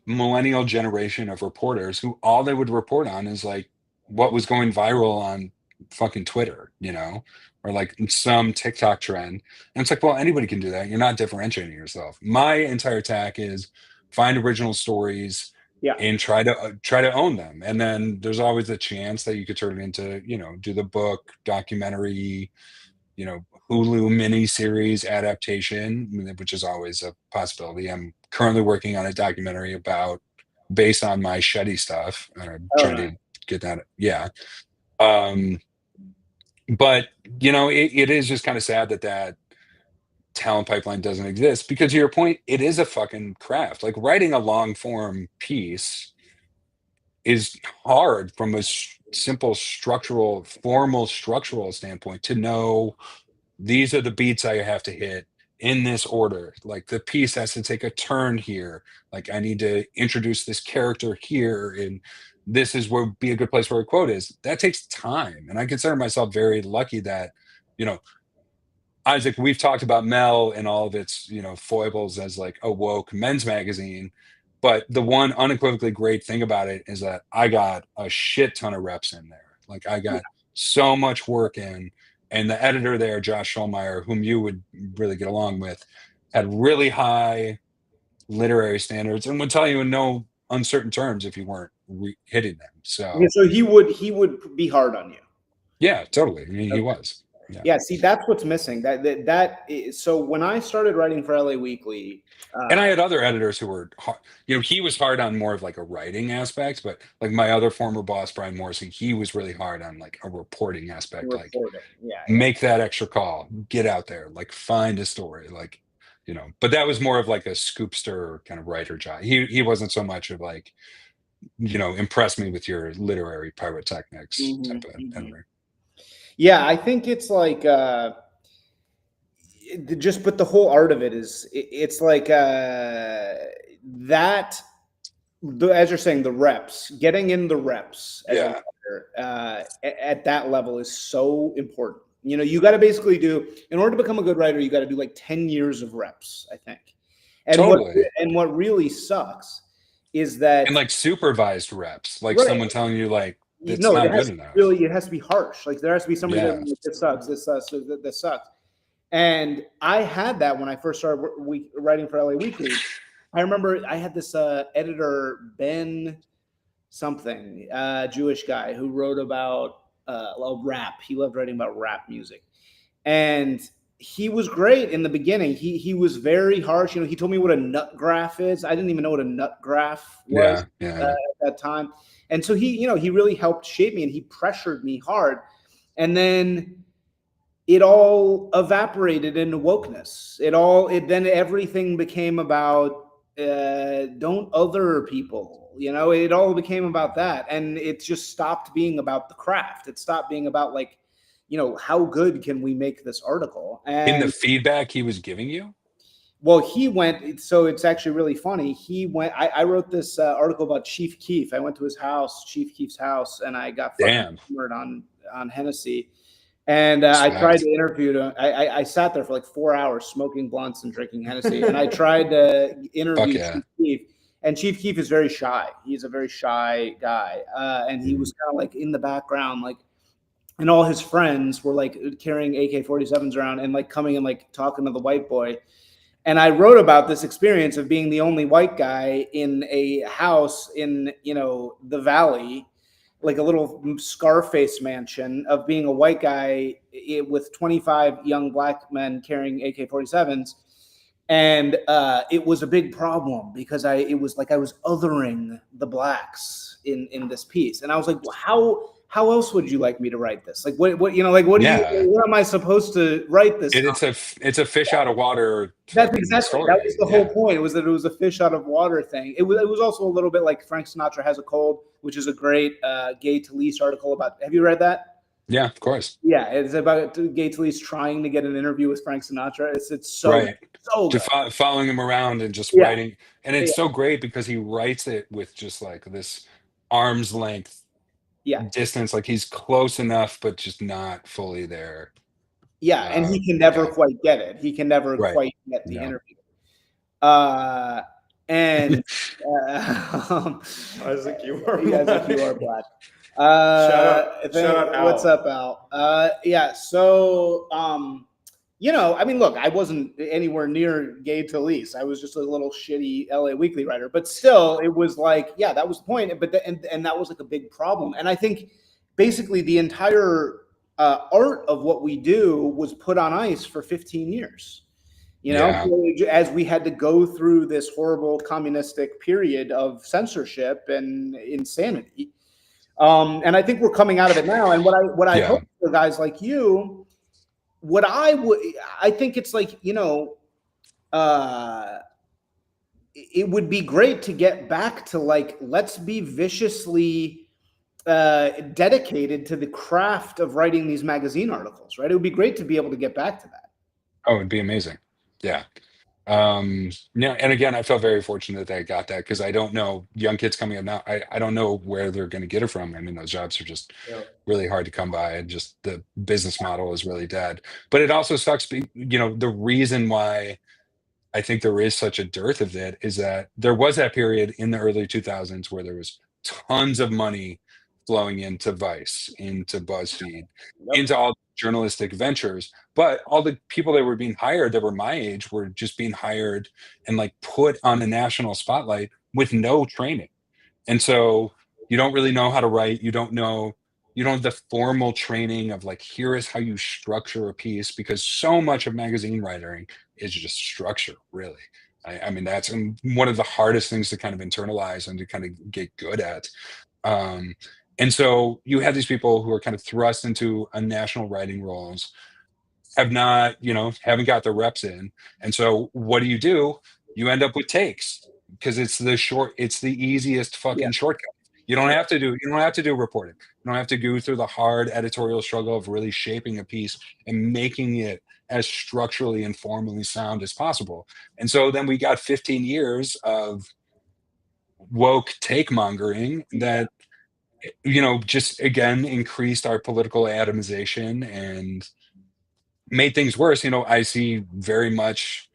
millennial generation of reporters who all they would report on is like what was going viral on fucking Twitter, you know, or like some TikTok trend. And it's like, well, anybody can do that. You're not differentiating yourself. My entire tack is find original stories and try to own them. And then there's always a chance that you could turn it into, you know, do the book, documentary, you know, Hulu miniseries adaptation, which is always a possibility. I'm currently working on a documentary based on my Shetty stuff. Trying to get that. Yeah. But you know, it is just kind of sad that talent pipeline doesn't exist, because to your point, it is a fucking craft. Like writing a long form piece is hard from a simple formal structural standpoint, to know these are the beats I have to hit in this order. Like the piece has to take a turn here. Like I need to introduce this character here, and this is where be a good place where a quote is. That takes time. And I consider myself very lucky that, you know, Isaac, we've talked about Mel and all of its, foibles as like a woke men's magazine. But the one unequivocally great thing about it is that I got a shit ton of reps in there. Like I got so much work in, and the editor there, Josh Schulmeyer, whom you would really get along with, had really high literary standards and would tell you in no uncertain terms if you weren't hitting them. So Yeah, so he would be hard on you. yeah, totally. I mean, he was. Yeah, see, that's what's missing. So when I started writing for LA Weekly, and I had other editors who were, he was hard on more of like a writing aspect, but like my other former boss, Brian Morrissey, he was really hard on like a reporting aspect. Make that extra call, get out there, like find a story, like, but that was more of like a scoopster kind of writer job. He wasn't so much of like, impress me with your literary pyrotechnics type of editor. Yeah, I think it's like but the whole art of it is it's like that. As you're saying, the reps, getting in the reps as a writer, at that level is so important. You got to basically in order to become a good writer, you got to do like 10 years of reps, I think. And totally. what really sucks is that, and like supervised reps, like someone telling you like, it's not good enough. Really, it has to be harsh. Like there has to be somebody that like, this sucks, this sucks. And I had that when I first started writing for LA Weekly. I remember I had this editor, Ben something, Jewish guy who wrote about rap. He loved writing about rap music. And he was great in the beginning. He was very harsh. He told me what a nut graph is. I didn't even know what a nut graph was at that time. And so he really helped shape me, and he pressured me hard. And then it all evaporated into wokeness. Then everything became about don't other people. It all became about that, and it just stopped being about the craft. It stopped being about like, how good can we make this article? And in the feedback he was giving you. Well, he went, so it's actually really funny. He went, I wrote this article about Chief Keef. I went to his house, Chief Keef's house, and I got hammered on Hennessy. And I tried to interview him. I sat there for like 4 hours smoking blunts and drinking Hennessy. And I tried to interview Chief Keef. And Chief Keef is very shy. He's a very shy guy. And he was kind of like in the background, like, and all his friends were like carrying AK-47s around and like coming and like talking to the white boy. And I wrote about this experience of being the only white guy in a house in, the Valley, like a little Scarface mansion, of being a white guy with 25 young black men carrying AK-47s. And it was a big problem because it was like I was othering the blacks in this piece. And I was like, well, how else would you like me to write this? Like what am I supposed to write this? It's a fish out of water. That's exactly. That was the whole point. It was that it was a fish out of water thing. It was also a little bit like Frank Sinatra Has a Cold, which is a great Gay Talese article about. Have you read that? Yeah, of course. Yeah, it's about Gay Talese trying to get an interview with Frank Sinatra. It's so so good. Following him around and just writing, and it's so great because he writes it with just like this arm's length distance, like he's close enough but just not fully there. And he can never quite get it. He can never quite get the interview. And Isaac, you are black. Shout out Al. What's up, Al? So I mean, look, I wasn't anywhere near Gay Talese. I was just a little shitty LA Weekly writer, but still, it was like, that was the point. But and that was like a big problem. And I think basically the entire art of what we do was put on ice for 15 years. As we had to go through this horrible communistic period of censorship and insanity. And I think we're coming out of it now. And what I hope for guys like you, what I think it's like, uh, it would be great to get back to like, let's be viciously dedicated to the craft of writing these magazine articles, right? It would be great to be able to get back to that. Oh, it'd be amazing. Yeah. Yeah, and again, I felt very fortunate that I got that, because I don't know young kids coming up now. I don't know where they're going to get it from. I mean, those jobs are just Yeah. really hard to come by, and just the business model is really dead. But it also sucks. The reason why I think there is such a dearth of it is that there was that period in the early 2000s where there was tons of money flowing into Vice, into BuzzFeed, Yep. into all journalistic ventures. But all the people that were being hired that were my age were just being hired and like put on the national spotlight with no training. And so you don't really know how to write. You don't have the formal training of like, here is how you structure a piece, because so much of magazine writing is just structure, really. I mean, that's one of the hardest things to kind of internalize and to kind of get good at. And so you have these people who are kind of thrust into a national writing roles, have not, haven't got the reps in. And so what do? You end up with takes, because it's the easiest fucking shortcut. You don't have to do reporting. You don't have to go through the hard editorial struggle of really shaping a piece and making it as structurally and formally sound as possible. And so then we got 15 years of woke take mongering that, just again increased our political atomization and made things worse. I see very much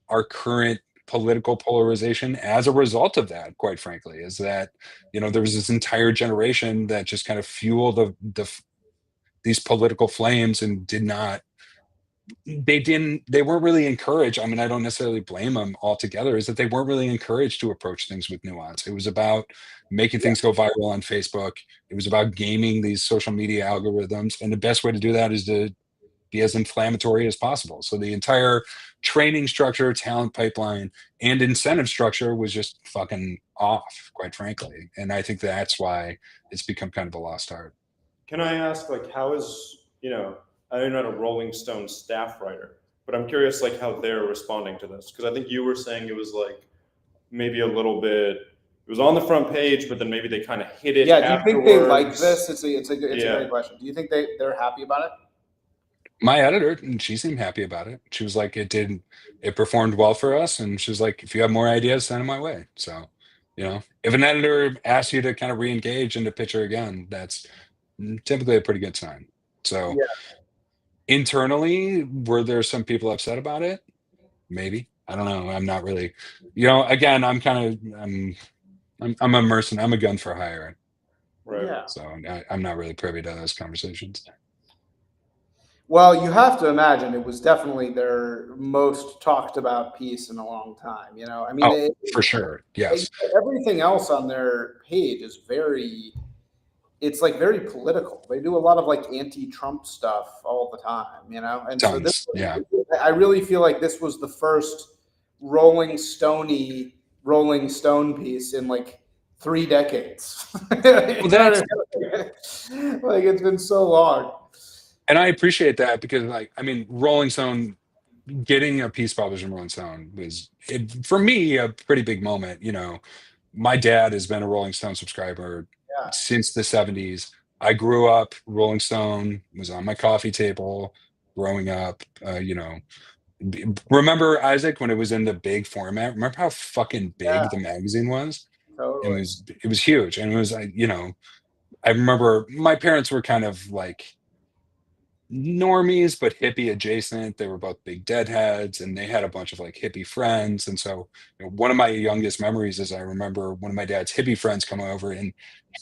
our current political polarization as a result of that, quite frankly, is that, there was this entire generation that just kind of fueled these political flames and they weren't really encouraged. I mean, I don't necessarily blame them altogether, is that they weren't really encouraged to approach things with nuance. It was about making things go viral on Facebook. It was about gaming these social media algorithms. And the best way to do that is to be as inflammatory as possible. So the entire training structure, talent pipeline, and incentive structure was just fucking off, quite frankly. And I think that's why it's become kind of a lost art. Can I ask, like, how is, I know you're not a Rolling Stone staff writer, but I'm curious, like, how they're responding to this. Because I think you were saying it was, like, maybe a little bit, it was on the front page, but then maybe they kind of hit it afterwards. Do you think they like this? It's a great question. Do you think they're happy about it? My editor, and she seemed happy about it. She was like, it performed well for us. And she was like, if you have more ideas, send them my way. So, if an editor asks you to kind of re-engage and to pitch her again, that's typically a pretty good sign. So internally, were there some people upset about it? Maybe. I don't know. I'm not really, again, I'm a mercenary. I'm a gun for hire. Right. Yeah. So I'm not really privy to those conversations. Well, you have to imagine it was definitely their most talked about piece in a long time. I mean, for sure. Yes. Everything else on their page is it's like very political. They do a lot of like anti-Trump stuff all the time, And Tons, so I really feel like this was the first Rolling Stone piece in like 3 decades. Well, that's like it's been so long. And I appreciate that, because, like, I mean, Rolling Stone, getting a piece published in Rolling Stone was, for me, a pretty big moment. My dad has been a Rolling Stone subscriber since the 70s. I grew up, Rolling Stone was on my coffee table growing up. Remember, Isaac, when it was in the big format? Remember how fucking big the magazine was? Totally. It was huge. And it was, I remember my parents were kind of like normies but hippie adjacent. They were both big deadheads, and they had a bunch of like hippie friends. And so, one of my youngest memories is I remember one of my dad's hippie friends coming over and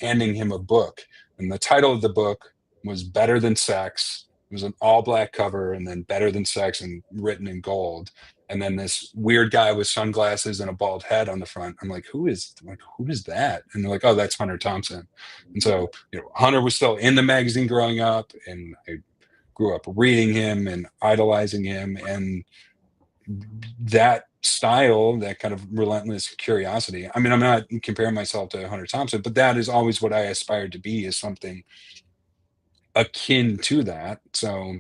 handing him a book, and the title of the book was Better Than Sex. It was an all black cover, and then Better Than Sex and written in gold, and then this weird guy with sunglasses and a bald head on the front. I'm like, who is that? And they're like, oh, that's Hunter Thompson. And so, Hunter was still in the magazine growing up, and I grew up reading him and idolizing him, and that style, that kind of relentless curiosity. I mean, I'm not comparing myself to Hunter Thompson, but that is always what I aspired to be, is something akin to that. So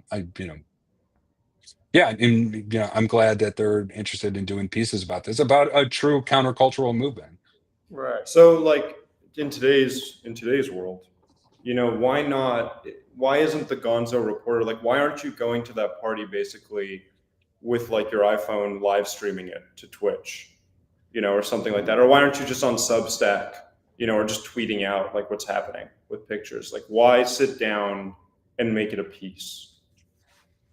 Yeah, and you know, I'm glad that they're interested in doing pieces about this, about a true countercultural movement. Right. So like in today's world, you know, why not? Why isn't the Gonzo Reporter like? Why aren't you going to that party basically with like your iPhone live streaming it to Twitch, you know, or something like that? Or why aren't you just on Substack, you know, or just tweeting out like what's happening with pictures? Like, why sit down and make it a piece?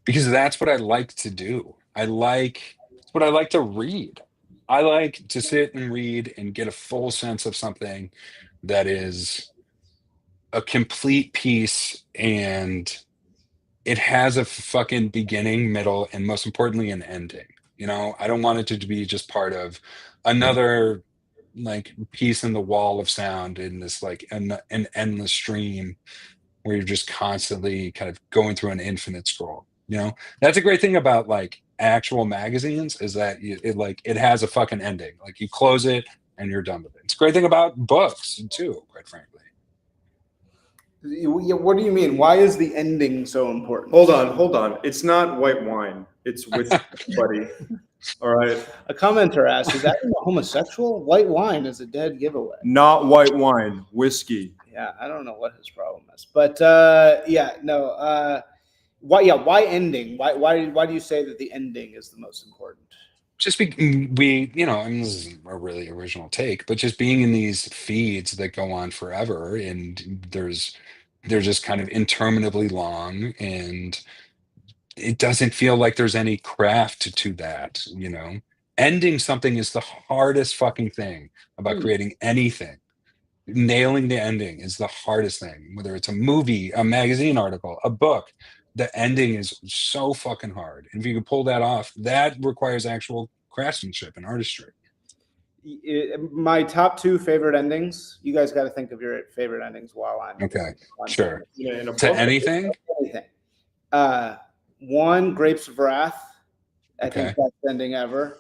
Because that's what I like to do. It's what I like to read. I like to sit and read and get a full sense of something that is a complete piece, and it has a fucking beginning, middle, and most importantly, an ending. You know, I don't want it to be just part of another like piece in the wall of sound in this like an endless stream where you're just constantly kind of going through an infinite scroll. You know, that's a great thing about like actual magazines is that it has a fucking ending. Like you close it and you're done with it. It's a great thing about books too, quite frankly. What do you mean? Why is the ending so important? Hold on. It's not white wine. It's whiskey, buddy. All right. A commenter asked, "Is that a homosexual? White wine is a dead giveaway." Not white wine, whiskey. Yeah, I don't know what his problem is, but yeah, no. Why? Yeah, why ending? Why do you say that the ending is the most important? Just we, you know, I mean, this is a really original take, but just being in these feeds that go on forever, and they're just kind of interminably long, and it doesn't feel like there's any craft to that, you know. Ending something is the hardest fucking thing about creating anything. Nailing the ending is the hardest thing, whether it's a movie, a magazine article, a book. The ending is so fucking hard. And if you can pull that off, that requires actual craftsmanship and artistry. My top two favorite endings. You guys got to think of your favorite endings while I'm Okay, sure. In a To book? anything? Anything. One, Grapes of Wrath. I think Okay. best ending ever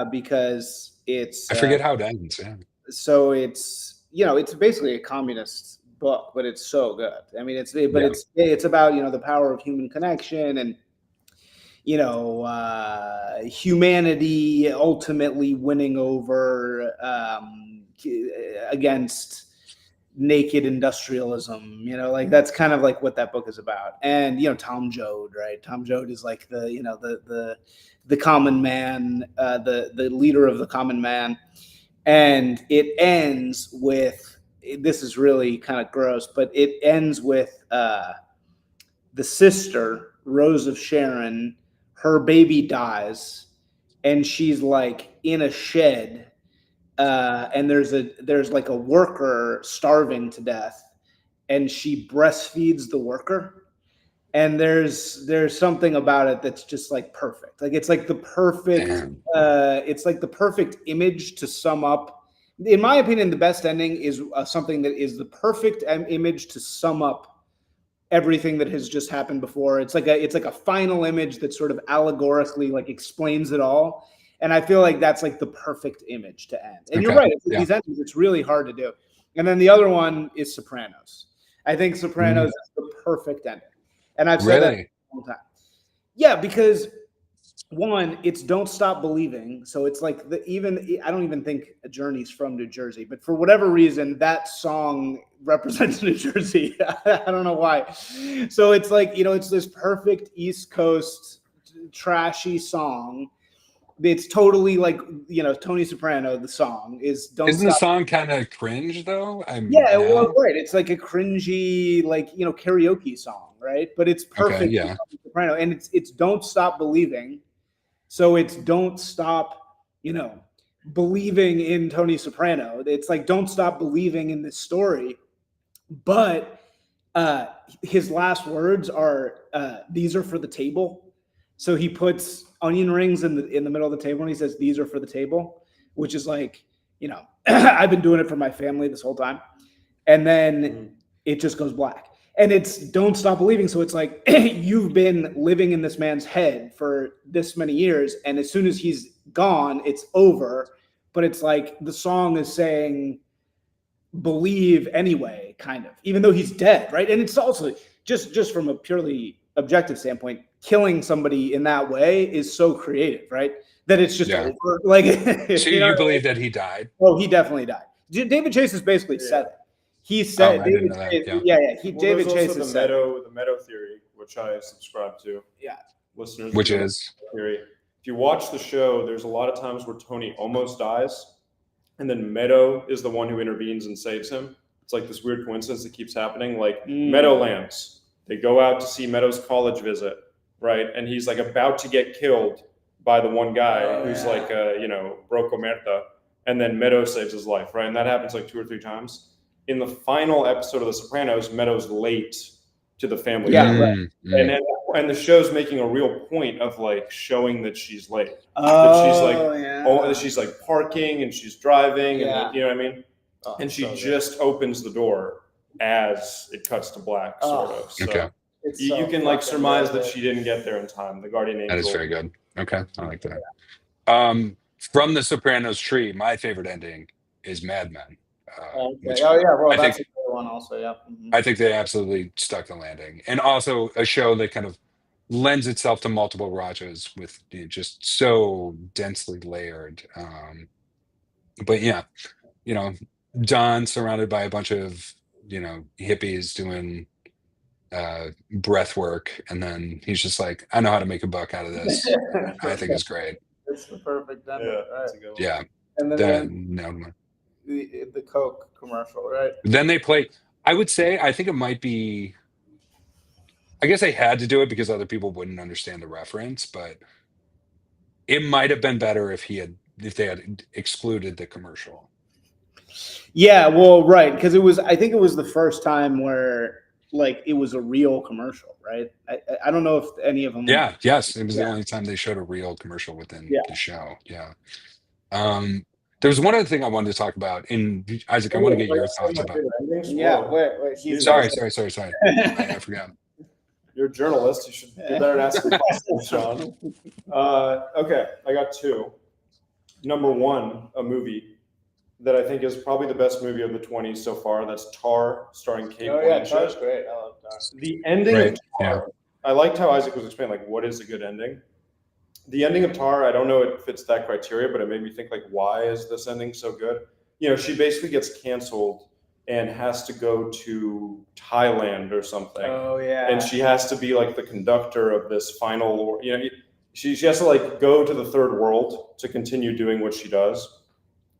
because it's. I forget how it ends. Yeah. So it's, you know, it's basically a communist book, but it's so good. I mean, it's about, you know, the power of human connection and, you know, humanity ultimately winning over against naked industrialism. You know, like that's kind of like what that book is about. And, you know, Tom Joad, right? Tom Joad is like the, you know, the common man, the leader of the common man. And it ends with, this is really kind of gross, but it ends with the sister, Rose of Sharon, her baby dies, and she's like in a shed, and there's like a worker starving to death, and she breastfeeds the worker. And there's something about it that's just like perfect. Like it's like the perfect it's like the perfect image to sum up. In my opinion, the best ending is something that is the perfect image to sum up everything that has just happened before. It's like a final image that sort of allegorically like explains it all. And I feel like that's like the perfect image to end. And you're right, these endings, it's really hard to do. And then the other one is Sopranos. I think Sopranos is the perfect ending. And I've said that a long time. Yeah, because one, it's Don't Stop Believing. So it's like I don't even think Journey's from New Jersey, but for whatever reason, that song represents New Jersey. I don't know why. So it's like, you know, it's this perfect East Coast trashy song. It's totally like, you know, Tony Soprano, the song is Don't Isn't Stop. the song kind of cringe though? Yeah, well, right. It's like a cringy, like, you know, karaoke song, right? But it's perfect. Okay, yeah. Soprano, and it's Don't Stop Believing. So it's don't stop, you know, believing in Tony Soprano. It's like don't stop believing in this story. But his last words are these are for the table. So he puts onion rings in the middle of the table and he says these are for the table, which is like, you know, I've been doing it for my family this whole time. And then it just goes black. And it's don't stop believing. So it's like you've been living in this man's head for this many years. And as soon as he's gone, it's over. But it's like the song is saying believe anyway, kind of, even though he's dead, right? And it's also just from a purely objective standpoint, killing somebody in that way is so creative, right? That it's just Yeah. over. Like, So you know, you believe that he died? oh, he definitely died. David Chase has basically said it. He said, I didn't David know that, Chase, yeah. yeah. Well, David there's Chase also has said, the Meadow theory, which I subscribe to. yeah. Listeners, Which if you know is the theory. If you watch the show, there's a lot of times where Tony almost dies, and then Meadow is the one who intervenes and saves him. It's like this weird coincidence that keeps happening. Like Meadowlands, they go out to see Meadow's college visit, right? And he's like about to get killed by the one guy who's like, Broco Merta, and then Meadow saves his life, right? And that happens like 2 or 3 times. In the final episode of The Sopranos, Meadow's late to the family. Yeah, right. And the show's making a real point of like showing that she's late. Oh, that she's like, yeah. she's like parking and she's driving, Yeah. and you know what I mean. Oh, and she so just opens the door as it cuts to black, sort of. So okay. you can like surmise that she didn't get there in time. The guardian angel. That is very good. Okay, I like that. From the Sopranos tree, my favorite ending is Mad Men. Which Oh yeah, well I that's think- a good one also. Yeah. I think they absolutely stuck the landing, and also a show that kind of lends itself to multiple Rajas with just so densely layered. But yeah, Don surrounded by a bunch of hippies doing breath work, and then he's just like, I know how to make a buck out of this. I think it's great. It's the perfect ending, Yeah, right? that's a good one. Yeah. And then the Coke commercial, right? Then they play. I would say, I think it might be. I guess they had to do it because other people wouldn't understand the reference, but it might have been better if they had excluded the commercial. Yeah, well, right, because I think it was the first time where like it was a real commercial, right? I don't know if any of them. Yeah, yes, it was the only time they showed a real commercial within the show. Yeah. There was one other thing I wanted to talk about, and Isaac, I want to get your thoughts about. Yeah, wait. Sorry. I forgot. You're a journalist. You should be better at asking questions, Sean. Okay, I got 2. Number 1, a movie that I think is probably the best movie of the 20s so far. That's Tar, starring Kate Blanchett. Tar's great. I love Tar. The ending of Tar. I liked how Isaac was explaining, like, what is a good ending. The ending of Tar, I don't know if it fits that criteria, but it made me think, like, why is this ending so good? She basically gets canceled and has to go to Thailand or something. Oh yeah. And she has to be like the conductor of this final, she has to like go to the third world to continue doing what she does.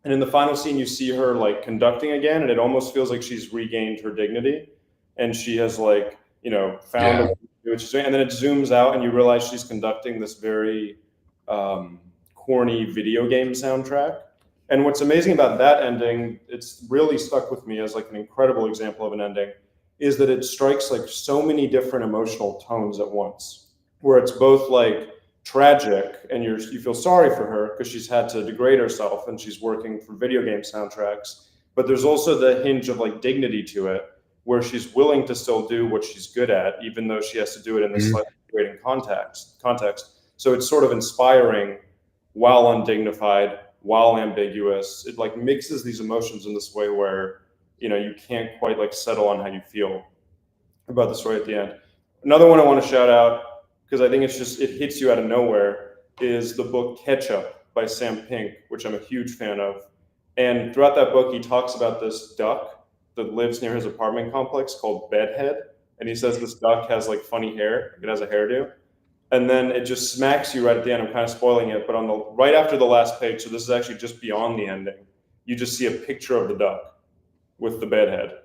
And in the final scene, you see her like conducting again, and it almost feels like she's regained her dignity, and she has like, found a way to do what she's doing. And then it zooms out, and you realize she's conducting this very corny video game soundtrack. And what's amazing about that ending, it's really stuck with me as like an incredible example of an ending, is that it strikes like so many different emotional tones at once, where it's both like tragic and you feel sorry for her because she's had to degrade herself and she's working for video game soundtracks. But there's also the hinge of like dignity to it, where she's willing to still do what she's good at, even though she has to do it in this slightly degrading context. So it's sort of inspiring while undignified, while ambiguous. It like mixes these emotions in this way where you can't quite like settle on how you feel about the story at the end. Another one I want to shout out, because I think it hits you out of nowhere, is the book Ketchup by Sam Pink, which I'm a huge fan of. And throughout that book, he talks about this duck that lives near his apartment complex called Bedhead. And he says this duck has like funny hair. It has a hairdo. And then it just smacks you right at the end. I'm kind of spoiling it, but right after the last page, so this is actually just beyond the ending, you just see a picture of the duck with the bedhead.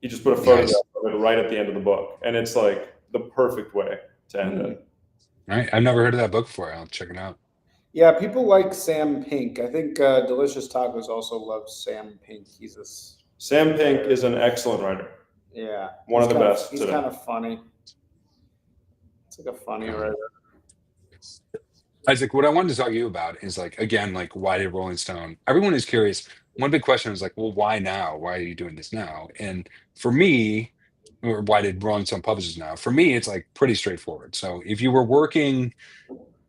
He just put a photograph of it right at the end of the book. And it's like the perfect way to end it. All right. I've never heard of that book before. I'll check it out. Yeah, people like Sam Pink. I think Delicious Tacos also loves Sam Pink. Sam Pink is an excellent writer. Yeah. One of the best. He's kind of funny. It's like a funny writer. Isaac, what I wanted to talk to you about is like, again, like, why did Rolling Stone? Everyone is curious. One big question is like, well, why now? Why are you doing this now? And for me, or why did Rolling Stone publish this now? For me, it's like pretty straightforward. So if you were working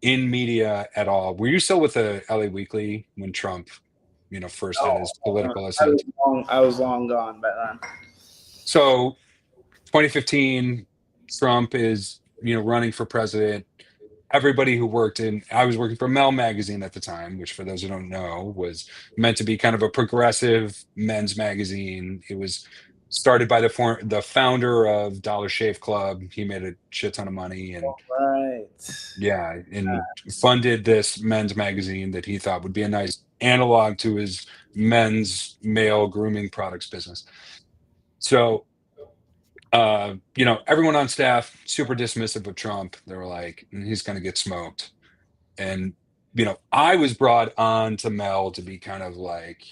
in media at all, were you still with the LA Weekly when Trump, first had his political ascent? I was long gone by then. So 2015, Trump is running for president, everybody who I was working for Mel magazine at the time, which for those who don't know was meant to be kind of a progressive men's magazine. It was started by the founder of Dollar Shave Club. He made a shit ton of money and Right. and funded this men's magazine that he thought would be a nice analog to his men's male grooming products business. So everyone on staff super dismissive of Trump. They were like, he's going to get smoked. And I was brought on to Mel to be kind of like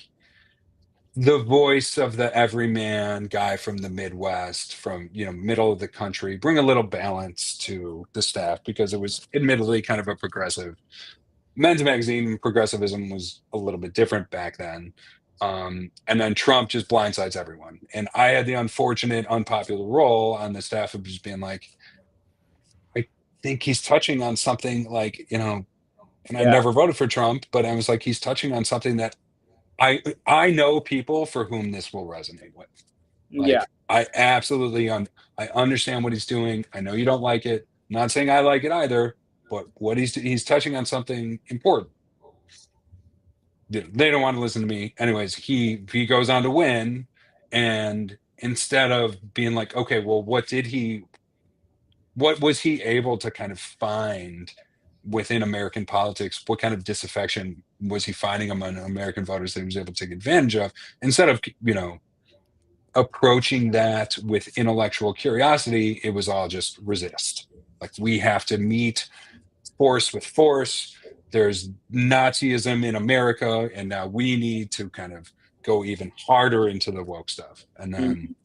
the voice of the everyman guy from the Midwest, from middle of the country, bring a little balance to the staff because it was admittedly kind of a progressive men's magazine. Progressivism was a little bit different back then. And then Trump just blindsides everyone. And I had the unfortunate, unpopular role on the staff of just being like, I think he's touching on something like, and I never voted for Trump, but I was like, he's touching on something that I know people for whom this will resonate with. Like, I absolutely, I understand what he's doing. I know you don't like it. I'm not saying I like it either, but what he's touching on something important. They don't want to listen to me. Anyways, he goes on to win. And instead of being like, okay, well, what was he able to kind of find within American politics? What kind of disaffection was he finding among American voters that he was able to take advantage of? Instead of, approaching that with intellectual curiosity, it was all just resist. Like, we have to meet force with force. There's Nazism in America, and now we need to kind of go even harder into the woke stuff. And then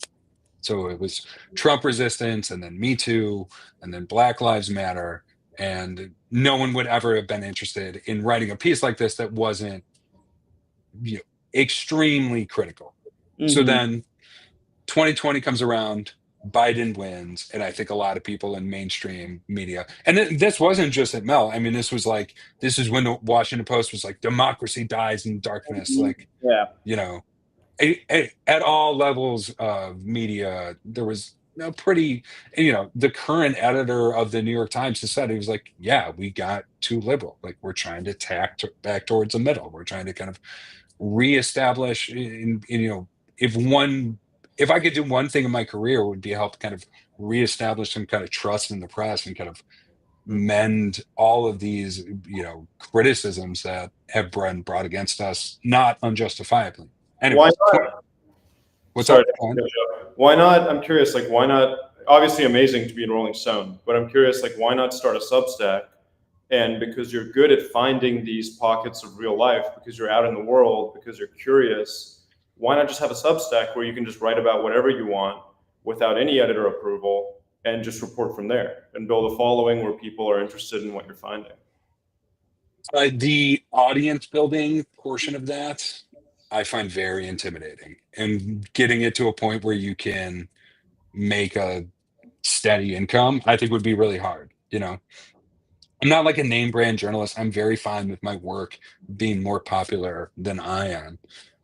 so it was Trump resistance, and then Me Too, and then Black Lives Matter. And no one would ever have been interested in writing a piece like this that wasn't extremely critical. So then 2020 comes around, Biden wins, and I think a lot of people in mainstream media, and this wasn't just at Mel. I mean, this is when the Washington Post was like, democracy dies in darkness. Like, at all levels of media, there was the current editor of the New York Times has said, he was like, yeah, we got too liberal. Like, we're trying to tack back towards the middle. We're trying to kind of reestablish if I could do one thing in my career, it would be help kind of reestablish some kind of trust in the press and kind of mend all of these, criticisms that have been brought against us, not unjustifiably. Anyway, why not? What's up? Why not? I'm curious, like, why not? Obviously amazing to be in Rolling Stone, but I'm curious, like, why not start a Substack? And because you're good at finding these pockets of real life, because you're out in the world, because you're curious, why not just have a Substack where you can just write about whatever you want without any editor approval and just report from there and build a following where people are interested in what you're finding? The audience building portion of that, I find very intimidating, and getting it to a point where you can make a steady income, I think would be really hard. I'm not like a name brand journalist. I'm very fine with my work being more popular than I am,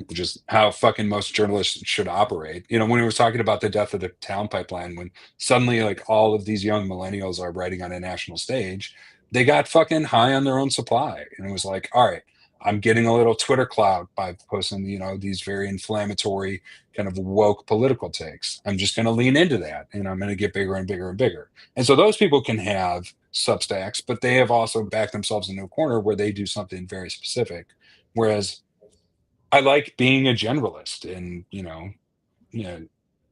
which is how fucking most journalists should operate. When we were talking about the death of the talent pipeline, when suddenly like all of these young millennials are writing on a national stage, they got fucking high on their own supply. And it was like, all right, I'm getting a little Twitter clout by posting, these very inflammatory kind of woke political takes. I'm just going to lean into that, and I'm going to get bigger and bigger and bigger. And so those people can have Substacks, but they have also backed themselves into a corner where they do something very specific. Whereas I like being a generalist and,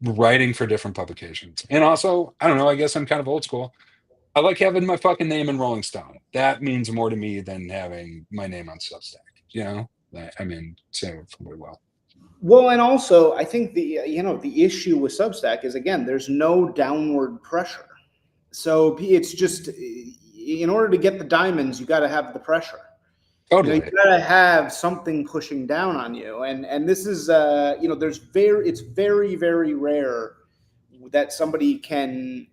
writing for different publications. And also, I don't know, I guess I'm kind of old school. I like having my fucking name in Rolling Stone. That means more to me than having my name on Substack. I mean, saying it really well. Well, and also, I think the issue with Substack is, again, there's no downward pressure. So it's just, in order to get the diamonds, you got to have the pressure. Totally. You got to have something pushing down on you. And this is, it's very, very rare that somebody can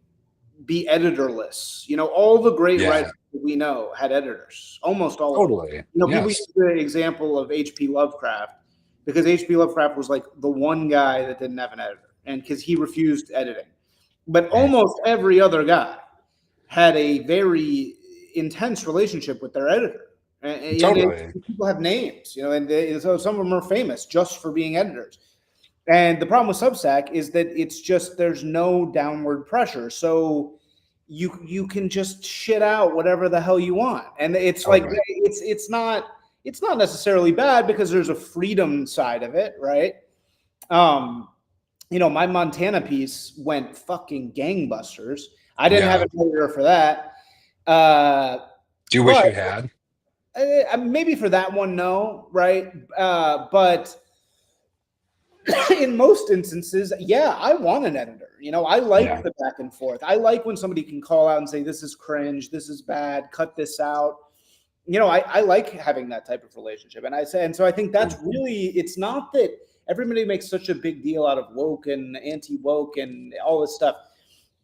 be editorless. All the great writers that we know had editors, almost all of them. People use the example of H.P. Lovecraft, because H.P. Lovecraft was like the one guy that didn't have an editor, and because he refused editing. But almost every other guy had a very intense relationship with their editor. And Totally. people have names, you know, and so some of them are famous just for being editors. And the problem with Substack is that it's just there's no downward pressure, so you can just shit out whatever the hell you want, and it's like Totally. it's not necessarily bad because there's a freedom side of it, right? You know, my Montana piece went fucking gangbusters. I didn't have an editor for that. Do you wish you had? Maybe for that one, no, right? But in most instances, yeah, I want an editor. You know, I like the back and forth. I like when somebody can call out and say, this is cringe, this is bad, cut this out. You know, I like having that type of relationship. And so I think that's really, it's not that everybody makes such a big deal out of woke and anti-woke and all this stuff.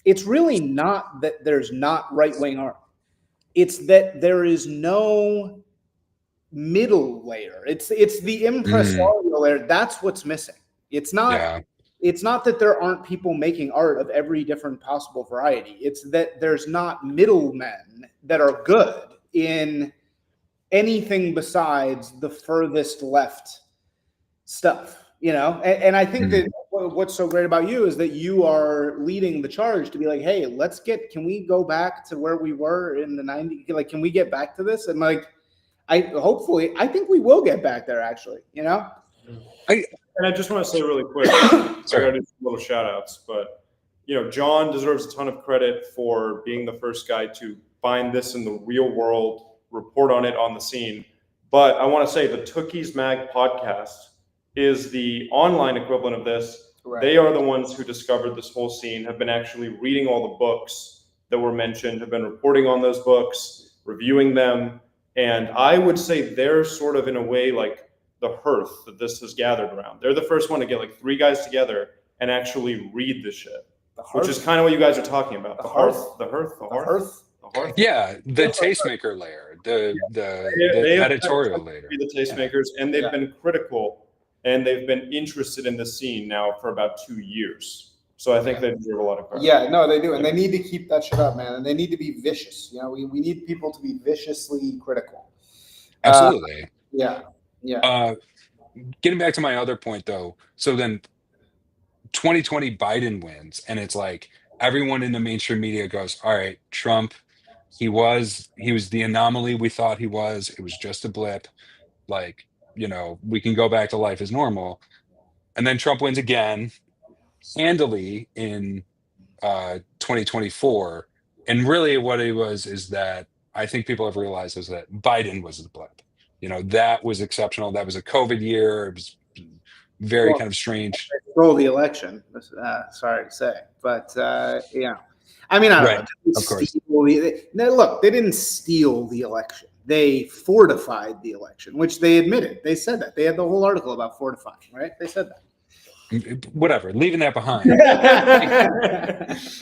It's really not that there's not right-wing art. It's that there is no middle layer. It's the impresarial layer. That's what's missing. It's not that there aren't people making art of every different possible variety. It's that there's not middlemen that are good in anything besides the furthest left stuff, you know? And I think that what's so great about you is that you are leading the charge to be like, hey, can we go back to where we were in the 90s? Like, can we get back to this? And like, I think we will get back there actually, you know? And I just want to say really quick, I got to do some little shout outs, but you know, John deserves a ton of credit for being the first guy to find this in the real world, report on it on the scene. But I want to say the Tookies Mag podcast is the online equivalent of this. Right. They are the ones who discovered this whole scene, have been actually reading all the books that were mentioned, have been reporting on those books, reviewing them. And I would say they're sort of in a way like the hearth that this has gathered around. They're the first one to get like three guys together and actually read the shit, which is kind of what you guys are talking about. The hearth. Yeah, the tastemaker layer, the editorial layer. The tastemakers, and they've been critical and they've been interested in the scene now for about 2 years. So I think they deserve a lot of credit. Yeah, no, they do. And they need to keep that shit up, man. And they need to be vicious. You know, we need people to be viciously critical. Absolutely. Yeah. Getting back to my other point though, so then 2020 Biden wins, and it's like everyone in the mainstream media goes, all right, Trump, he was the anomaly we thought he was. It was just a blip. Like, you know, we can go back to life as normal. And then Trump wins again, handily in 2024. And really what it was is that I think people have realized is that Biden was the blip. You know, that was exceptional. That was a COVID year. It was very kind of strange. Stole the election. Sorry to say, but yeah. I mean, I don't know. Of course. Look, they didn't steal the election. They fortified the election, which they admitted. They said that. They had the whole article about fortifying, right? They said that. Whatever, leaving that behind.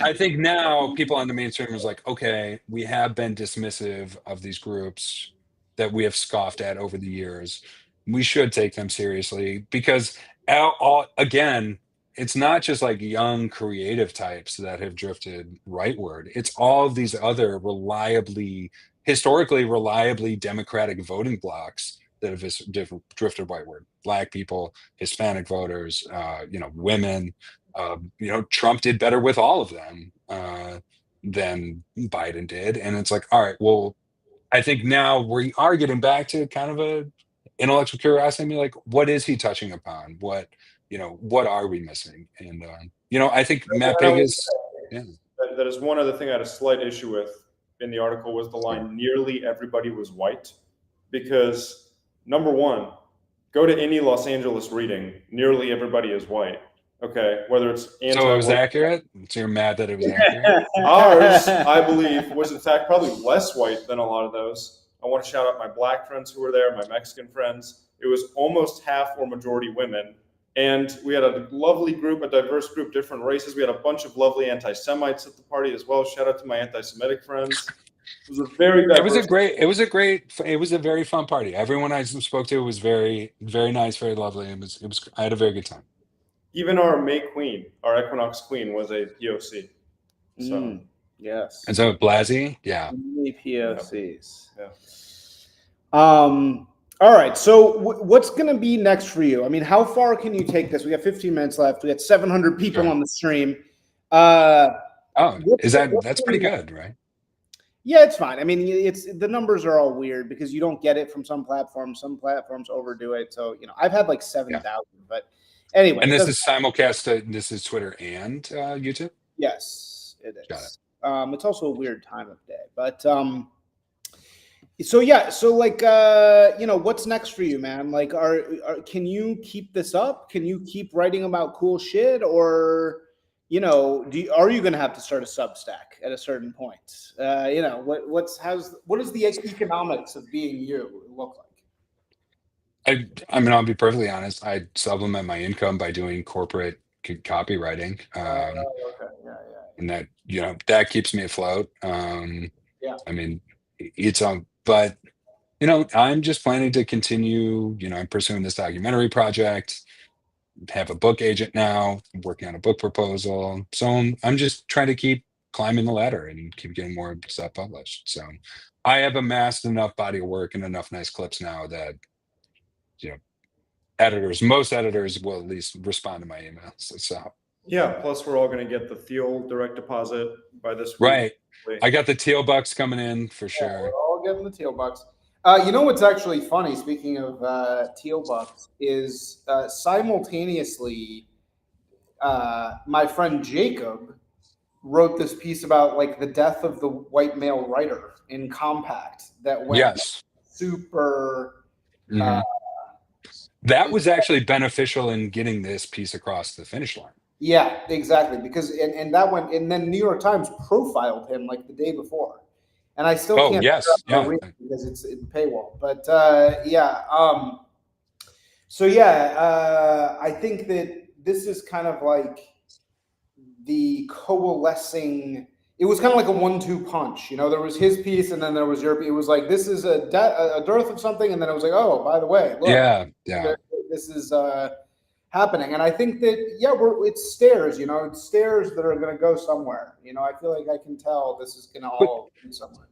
I think now people on the mainstream is like, okay, we have been dismissive of these groups that we have scoffed at over the years. We should take them seriously because, again, it's not just like young creative types that have drifted rightward. It's all of these other historically reliably democratic voting blocks that have drifted rightward. Black people, Hispanic voters, women. Trump did better with all of them than Biden did. And it's like, all right, well, I think now we are getting back to kind of a intellectual curiosity. I mean, like, what is he touching upon? What are we missing? And, I think Matt Pig is. Yeah. That is one other thing I had a slight issue with in the article was the line, nearly everybody was white. Because number one, go to any Los Angeles reading, nearly everybody is white. Okay, whether it's so it was accurate. So you're mad that it was accurate. Ours, I believe, was in fact probably less white than a lot of those. I want to shout out my black friends who were there, my Mexican friends. It was almost half or majority women, and we had a lovely group, a diverse group, different races. We had a bunch of lovely anti-Semites at the party as well. Shout out to my anti-Semitic friends. It was a very diverse. It was a very fun party. Everyone I spoke to was very, very nice, very lovely. I had a very good time. Even our May Queen, our Equinox Queen, was a POC. So Yes. And so Blasey, yeah. Many POCs. Yeah. All right. So what's going to be next for you? I mean, how far can you take this? We got 15 minutes left. We got 700 people Sure. on the stream. That's pretty good, right? Yeah, it's fine. I mean, it's the numbers are all weird because you don't get it from some platforms. Some platforms overdo it. So, I've had like 7,000, but anyway. And this is simulcast. This is Twitter and YouTube. Yes, it is. Got it. It's also a weird time of day, but so yeah, so like what's next for you, man? Like, can you keep this up? Can you keep writing about cool shit, or are you going to have to start a Substack at a certain point? What does the economics of being you look like? I mean, I'll be perfectly honest. I supplement my income by doing corporate copywriting, Okay, yeah. and that keeps me afloat. Yeah. I mean, it's but I'm just planning to continue. I'm pursuing this documentary project. Have a book agent now. I'm working on a book proposal. So I'm just trying to keep climbing the ladder and keep getting more stuff published. So I have amassed enough body of work and enough nice clips now that most editors will at least respond to my emails. So yeah. Plus, we're all going to get the Thiel direct deposit by this week. Right. I got the Teal bucks coming in for sure. We're all getting the Teal bucks. What's actually funny, speaking of Teal bucks, is simultaneously my friend Jacob wrote this piece about like the death of the white male writer in Compact that went super. That was actually beneficial in getting this piece across the finish line. Yeah, exactly. Because and that went, and then New York Times profiled him like the day before, and I still can't read it because it's in paywall. But I think that this is kind of like the coalescing. It was kind of like a 1-2 punch. There was his piece, and then there was your piece. It was like, this is a dearth of something, and then it was like, oh, by the way, look, this is happening. And I think that it's stairs. It's stairs that are going to go somewhere. I feel like I can tell this is going to all go somewhere.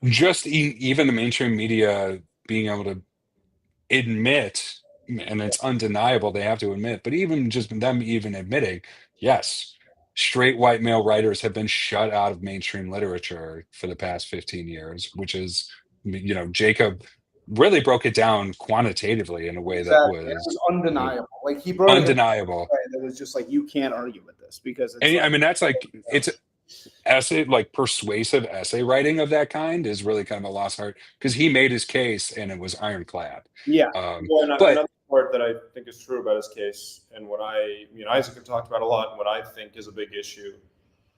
Just even the mainstream media being able to admit, and it's undeniable they have to admit, but even just them even admitting, yes, straight white male writers have been shut out of mainstream literature for the past 15 years, which is, Jacob really broke it down quantitatively in a way that was undeniable. Like he broke undeniable. That was just like, you can't argue with this because it's I mean, that's like, it's essay, like persuasive essay writing of that kind is really kind of a lost art because he made his case and it was ironclad. Yeah. Another part that I think is true about his case, and what Isaac have talked about a lot, and what I think is a big issue,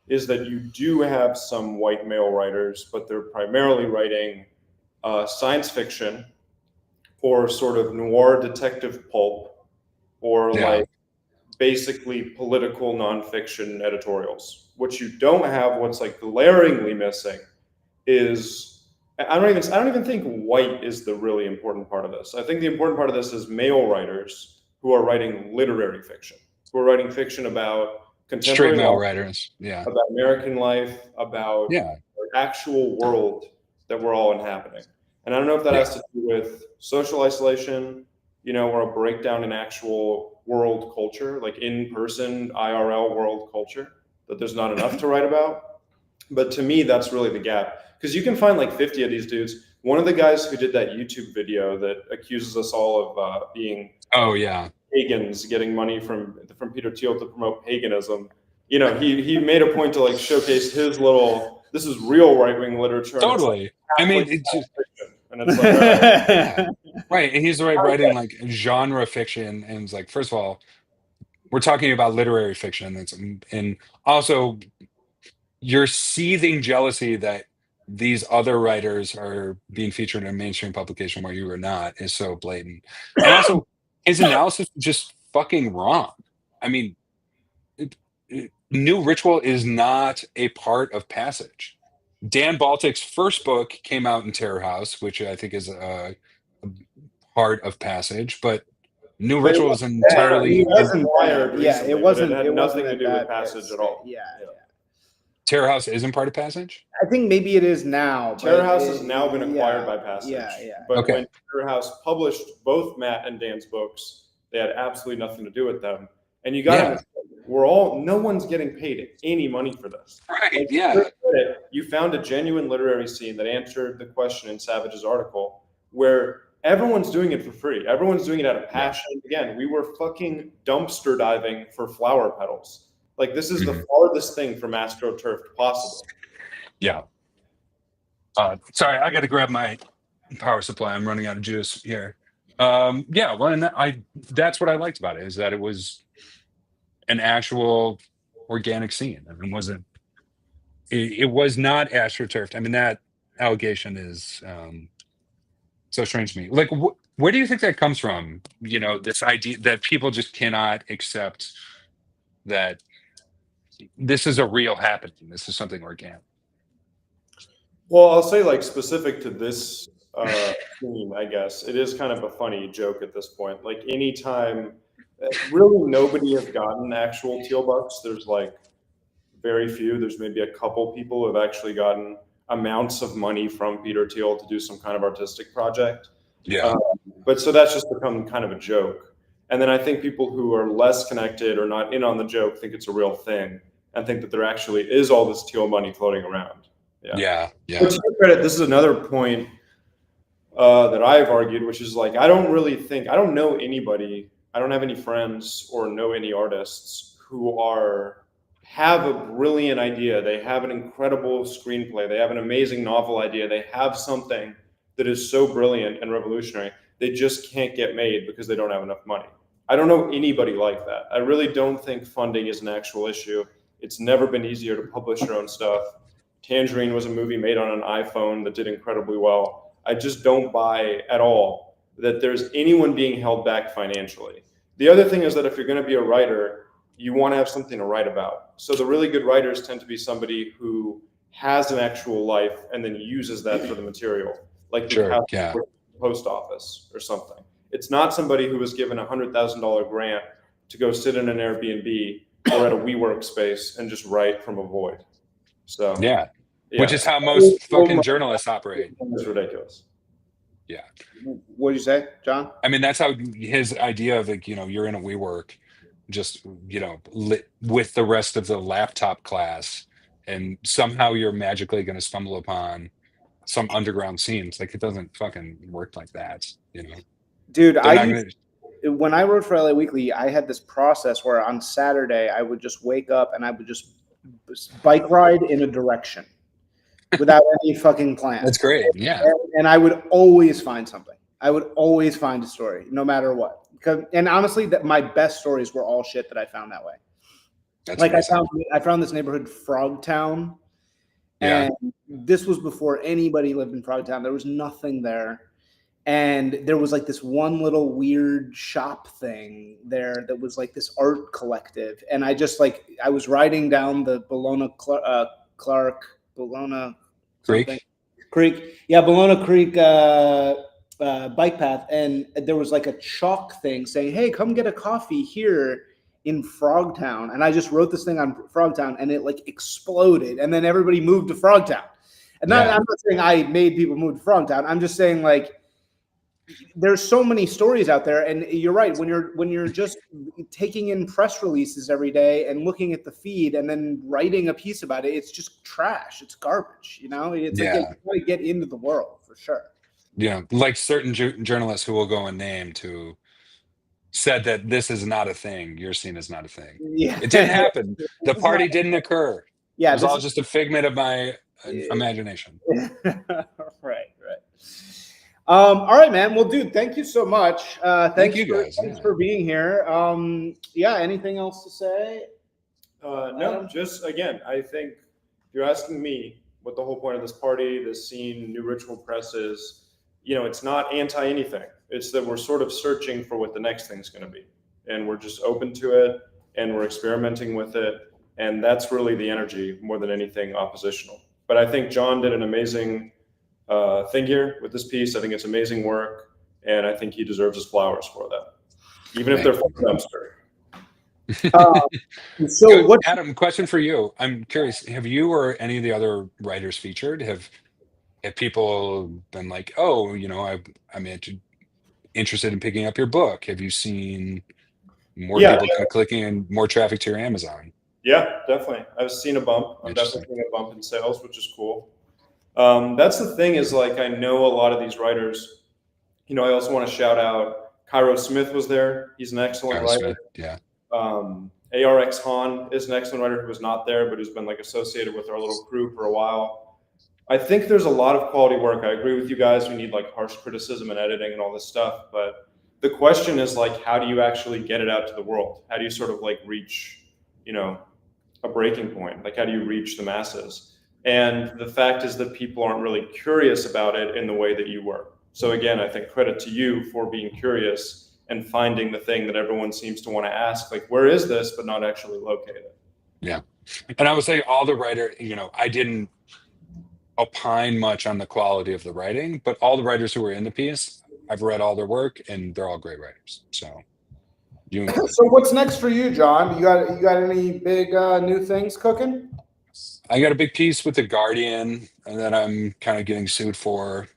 is that you do have some white male writers, but they're primarily writing science fiction or sort of noir detective pulp or like basically political nonfiction editorials. What you don't have, what's like glaringly missing, is I don't even think white is the really important part of this. I think the important part of this is male writers who are writing literary fiction, who are writing fiction about contemporary straight male life, writers, about American life, about the actual world that we're all inhabiting. And I don't know if that has to do with social isolation, or a breakdown in actual world culture, like in-person IRL world culture, that there's not enough to write about. But to me, that's really the gap. Because you can find like 50 of these dudes. One of the guys who did that YouTube video that accuses us all of being pagans, getting money from Peter Thiel to promote paganism, he made a point to like showcase his this is real right-wing literature. Totally. I mean, it's just and it's like, right. And he's writing like genre fiction, and it's like, first of all, we're talking about literary fiction, and also you're seething jealousy that these other writers are being featured in a mainstream publication where you are not is so blatant. And also, his analysis is just fucking wrong. I mean, New Ritual is not a part of Passage. Dan Baltic's first book came out in Terror House, which I think is a part of Passage, but New Ritual is entirely it wasn't. It had nothing to do with Passage at all. Yeah. Terror House isn't part of Passage? I think maybe it is now. Terror House has now been acquired by Yeah, Passage. yeah. But Okay. when Terror House published both Matt and Dan's books, they had absolutely nothing to do with them. And you got to understand, no one's getting paid any money for this. Right, Like, yeah. you found a genuine literary scene that answered the question in Savage's article where everyone's doing it for free. Everyone's doing it out of passion. Again, we were fucking dumpster diving for flower petals. Like, this is the farthest thing from AstroTurf possible. Yeah. Sorry, I got to grab my power supply. I'm running out of juice here. Yeah, well, and that's what I liked about it, is that it was an actual organic scene. I mean, it was not AstroTurfed. I mean, that allegation is so strange to me. Like, where do you think that comes from? You know, this idea that people just cannot accept that this is a real happening. This is something organic. Well, I'll say, like, specific to this scene, I guess it is kind of a funny joke at this point. Like, anytime, really nobody has gotten actual teal bucks. There's like very few. There's maybe a couple people who have actually gotten amounts of money from Peter Thiel to do some kind of artistic project. Yeah. But so that's just become kind of a joke. And then I think people who are less connected or not in on the joke think it's a real thing and think that there actually is all this teal money floating around. Yeah. But to your credit, this is another point that I've argued, which is like, I don't know anybody, I don't have any friends or know any artists who have a brilliant idea. They have an incredible screenplay. They have an amazing novel idea. They have something that is so brilliant and revolutionary. They just can't get made because they don't have enough money. I don't know anybody like that. I really don't think funding is an actual issue. It's never been easier to publish your own stuff. Tangerine was a movie made on an iPhone that did incredibly well. I just don't buy at all that there's anyone being held back financially. The other thing is that if you're going to be a writer, you want to have something to write about. So the really good writers tend to be somebody who has an actual life and then uses that for the material, like the post office or something. It's not somebody who was given $100,000 grant to go sit in an Airbnb or at a WeWork space and just write from a void. So yeah. Which is how most fucking journalists operate. It's ridiculous. Yeah. What did you say, John? I mean, that's how his idea of, like, you know, you're in a WeWork, just, you know, lit with the rest of the laptop class, and somehow you're magically going to stumble upon some underground scenes. Like, it doesn't fucking work like that, you know. Dude, when I wrote for LA Weekly, I had this process where on Saturday I would just wake up and I would just bike ride in a direction without any fucking plan. That's great. Yeah. And I would always find something. I would always find a story, no matter what. And honestly, that my best stories were all shit that I found that way. That's like amazing. I found this neighborhood, Frogtown, Yeah. and this was before anybody lived in Frogtown. There was nothing there. And there was like this one little weird shop thing there that was like this art collective. And I just I was riding down the Bologna Creek. Yeah, Bologna Creek bike path. And there was like a chalk thing saying, hey, come get a coffee here in Frogtown. And I just wrote this thing on Frogtown and it like exploded. And then everybody moved to Frogtown. And I'm not saying I made people move to Frogtown. I'm just saying, like, there's so many stories out there, and you're right. When you're just taking in press releases every day and looking at the feed and then writing a piece about it, it's just trash. It's garbage. You know, it's like you got to get into the world for sure. Yeah, like certain journalists who will go unnamed who said that this is not a thing. Your scene is not a thing. Yeah, it didn't happen. The party didn't occur. Yeah, it was all just a figment of my imagination. Right. All right, man. Well, dude, thank you so much. Thank you guys. Thanks for being here. Anything else to say? No, just again, I think if you're asking me what the whole point of this party, this scene, New Ritual Press is, you know, it's not anti anything. It's that we're sort of searching for what the next thing's going to be. And we're just open to it and we're experimenting with it. And that's really the energy more than anything oppositional. But I think John did an amazing thing here with this piece. I think it's amazing work, and I think he deserves his flowers for that, even if they're from dumpster. So Good. what? Adam, question for you. I'm curious, have you or any of the other writers featured, have people been like, oh, I'm interested in picking up your book? Have you seen more Yeah, people kind of clicking and more traffic to your Amazon? yeah, definitely. I've seen a bump. I'm definitely Interesting. seeing a bump in sales, which is cool. That's the thing is like I know a lot of these writers. I also want to shout out Cairo Smith was there. He's an excellent Kyle writer. Smith. Yeah. ARX Han is an excellent writer who was not there, but who's been like associated with our little crew for a while. I think there's a lot of quality work. I agree with you guys. We need like harsh criticism and editing and all this stuff. But the question is like, how do you actually get it out to the world? How do you sort of like reach, a breaking point? Like, how do you reach the masses? And the fact is that people aren't really curious about it in the way that you were. So again, I think credit to you for being curious and finding the thing that everyone seems to want to ask, like, where is this, but not actually locate it. Yeah. And I would say all the writer, I didn't opine much on the quality of the writing, but all the writers who were in the piece, I've read all their work and they're all great writers. So you included. So what's next for you, John? You got any big new things cooking? I got a big piece with the Guardian that I'm kind of getting sued for,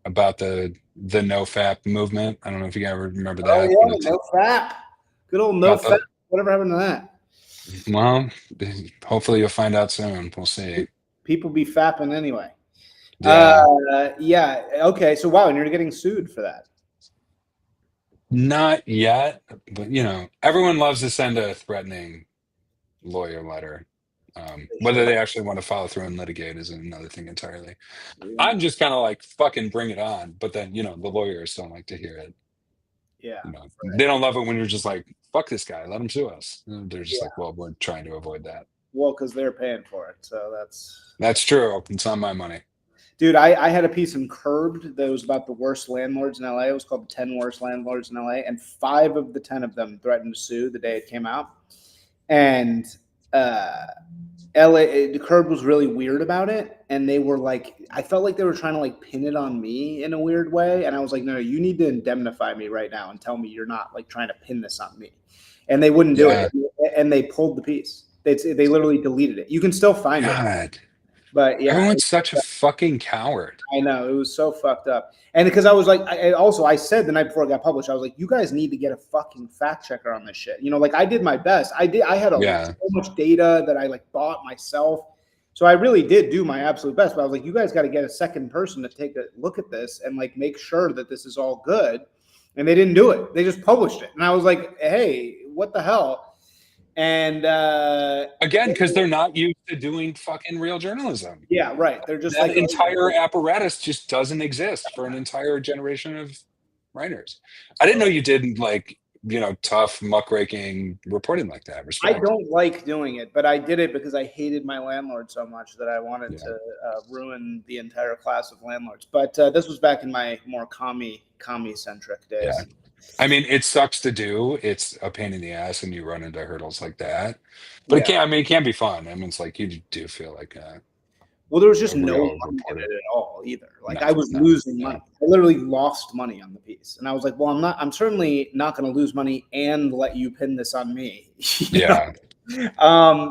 about the no-fap movement. I don't know if you ever remember Oh that, but yeah, it's no fap. Good old no about fap. the Whatever happened to that? well, hopefully you'll find out soon. We'll see. People be fapping anyway. Yeah. Yeah. Okay. So wow, and you're getting sued for that. Not yet, but everyone loves to send a threatening lawyer letter. Whether they actually want to follow through and litigate is another thing entirely. I'm just kind of like, fucking bring it on. But then, the lawyers don't like to hear it. Yeah. They don't love it when you're just like, fuck this guy, let him sue us. And they're just Yeah. like, well, we're trying to avoid that. Well, because they're paying for it, so That's true. It's on my money. Dude, I had a piece in Curbed that was about the worst landlords in LA. It was called the 10 Worst Landlords in LA, and 5 of the 10 of them threatened to sue the day it came out. And the Curbed was really weird about it, and they were like, I felt like they were trying to like pin it on me in a weird way, and I was like, no, you need to indemnify me right now and tell me you're not like trying to pin this on me. And they wouldn't do it, and they pulled the piece. They literally deleted it. You can still find it. But yeah, everyone's such a fucking coward. I know, it was so fucked up. And because I was like, I said the night before it got published, I was like, you guys need to get a fucking fact checker on this shit. Like I did my best. I had so much data that I like bought myself. So I really did do my absolute best. But I was like, you guys got to get a second person to take a look at this and like make sure that this is all good. And they didn't do it. They just published it. And I was like, hey, what the hell? And again, because they're not used to doing fucking real journalism. Yeah, right. They're just that like entire apparatus just doesn't exist for an entire generation of writers. I didn't know you did like tough muckraking reporting like that. Respect. I don't like doing it, but I did it because I hated my landlord so much that I wanted to ruin the entire class of landlords. But this was back in my more commie centric days. Yeah. I mean, it sucks to do. It's a pain in the ass, and you run into hurdles like that. But it can be fun. I mean, it's like you do feel like well, there was just no money in it at all either. Like I was losing money. I literally lost money on the piece, and I was like, "Well, I'm certainly not going to lose money and let you pin this on me." Yeah.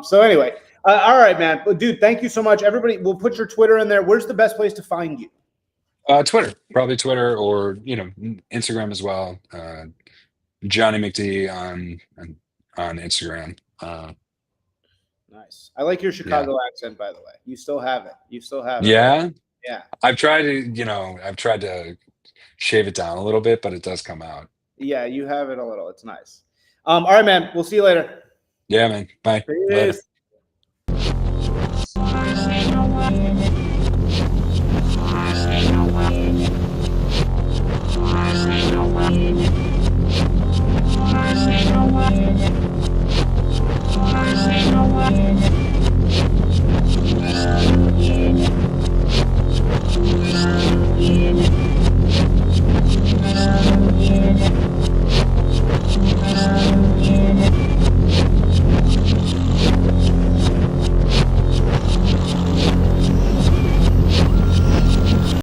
So anyway, all right, man. Dude, thank you so much. Everybody, we'll put your Twitter in there. Where's the best place to find you? Twitter, probably Twitter, or Instagram as well. Johnny McD on Instagram. Nice. I like your Chicago accent, by the way. You still have it. Yeah. Yeah. I've tried to shave it down a little bit, but it does come out. Yeah, you have it a little. It's nice. All right, man. We'll see you later. Yeah, man. Bye. Peace. Later.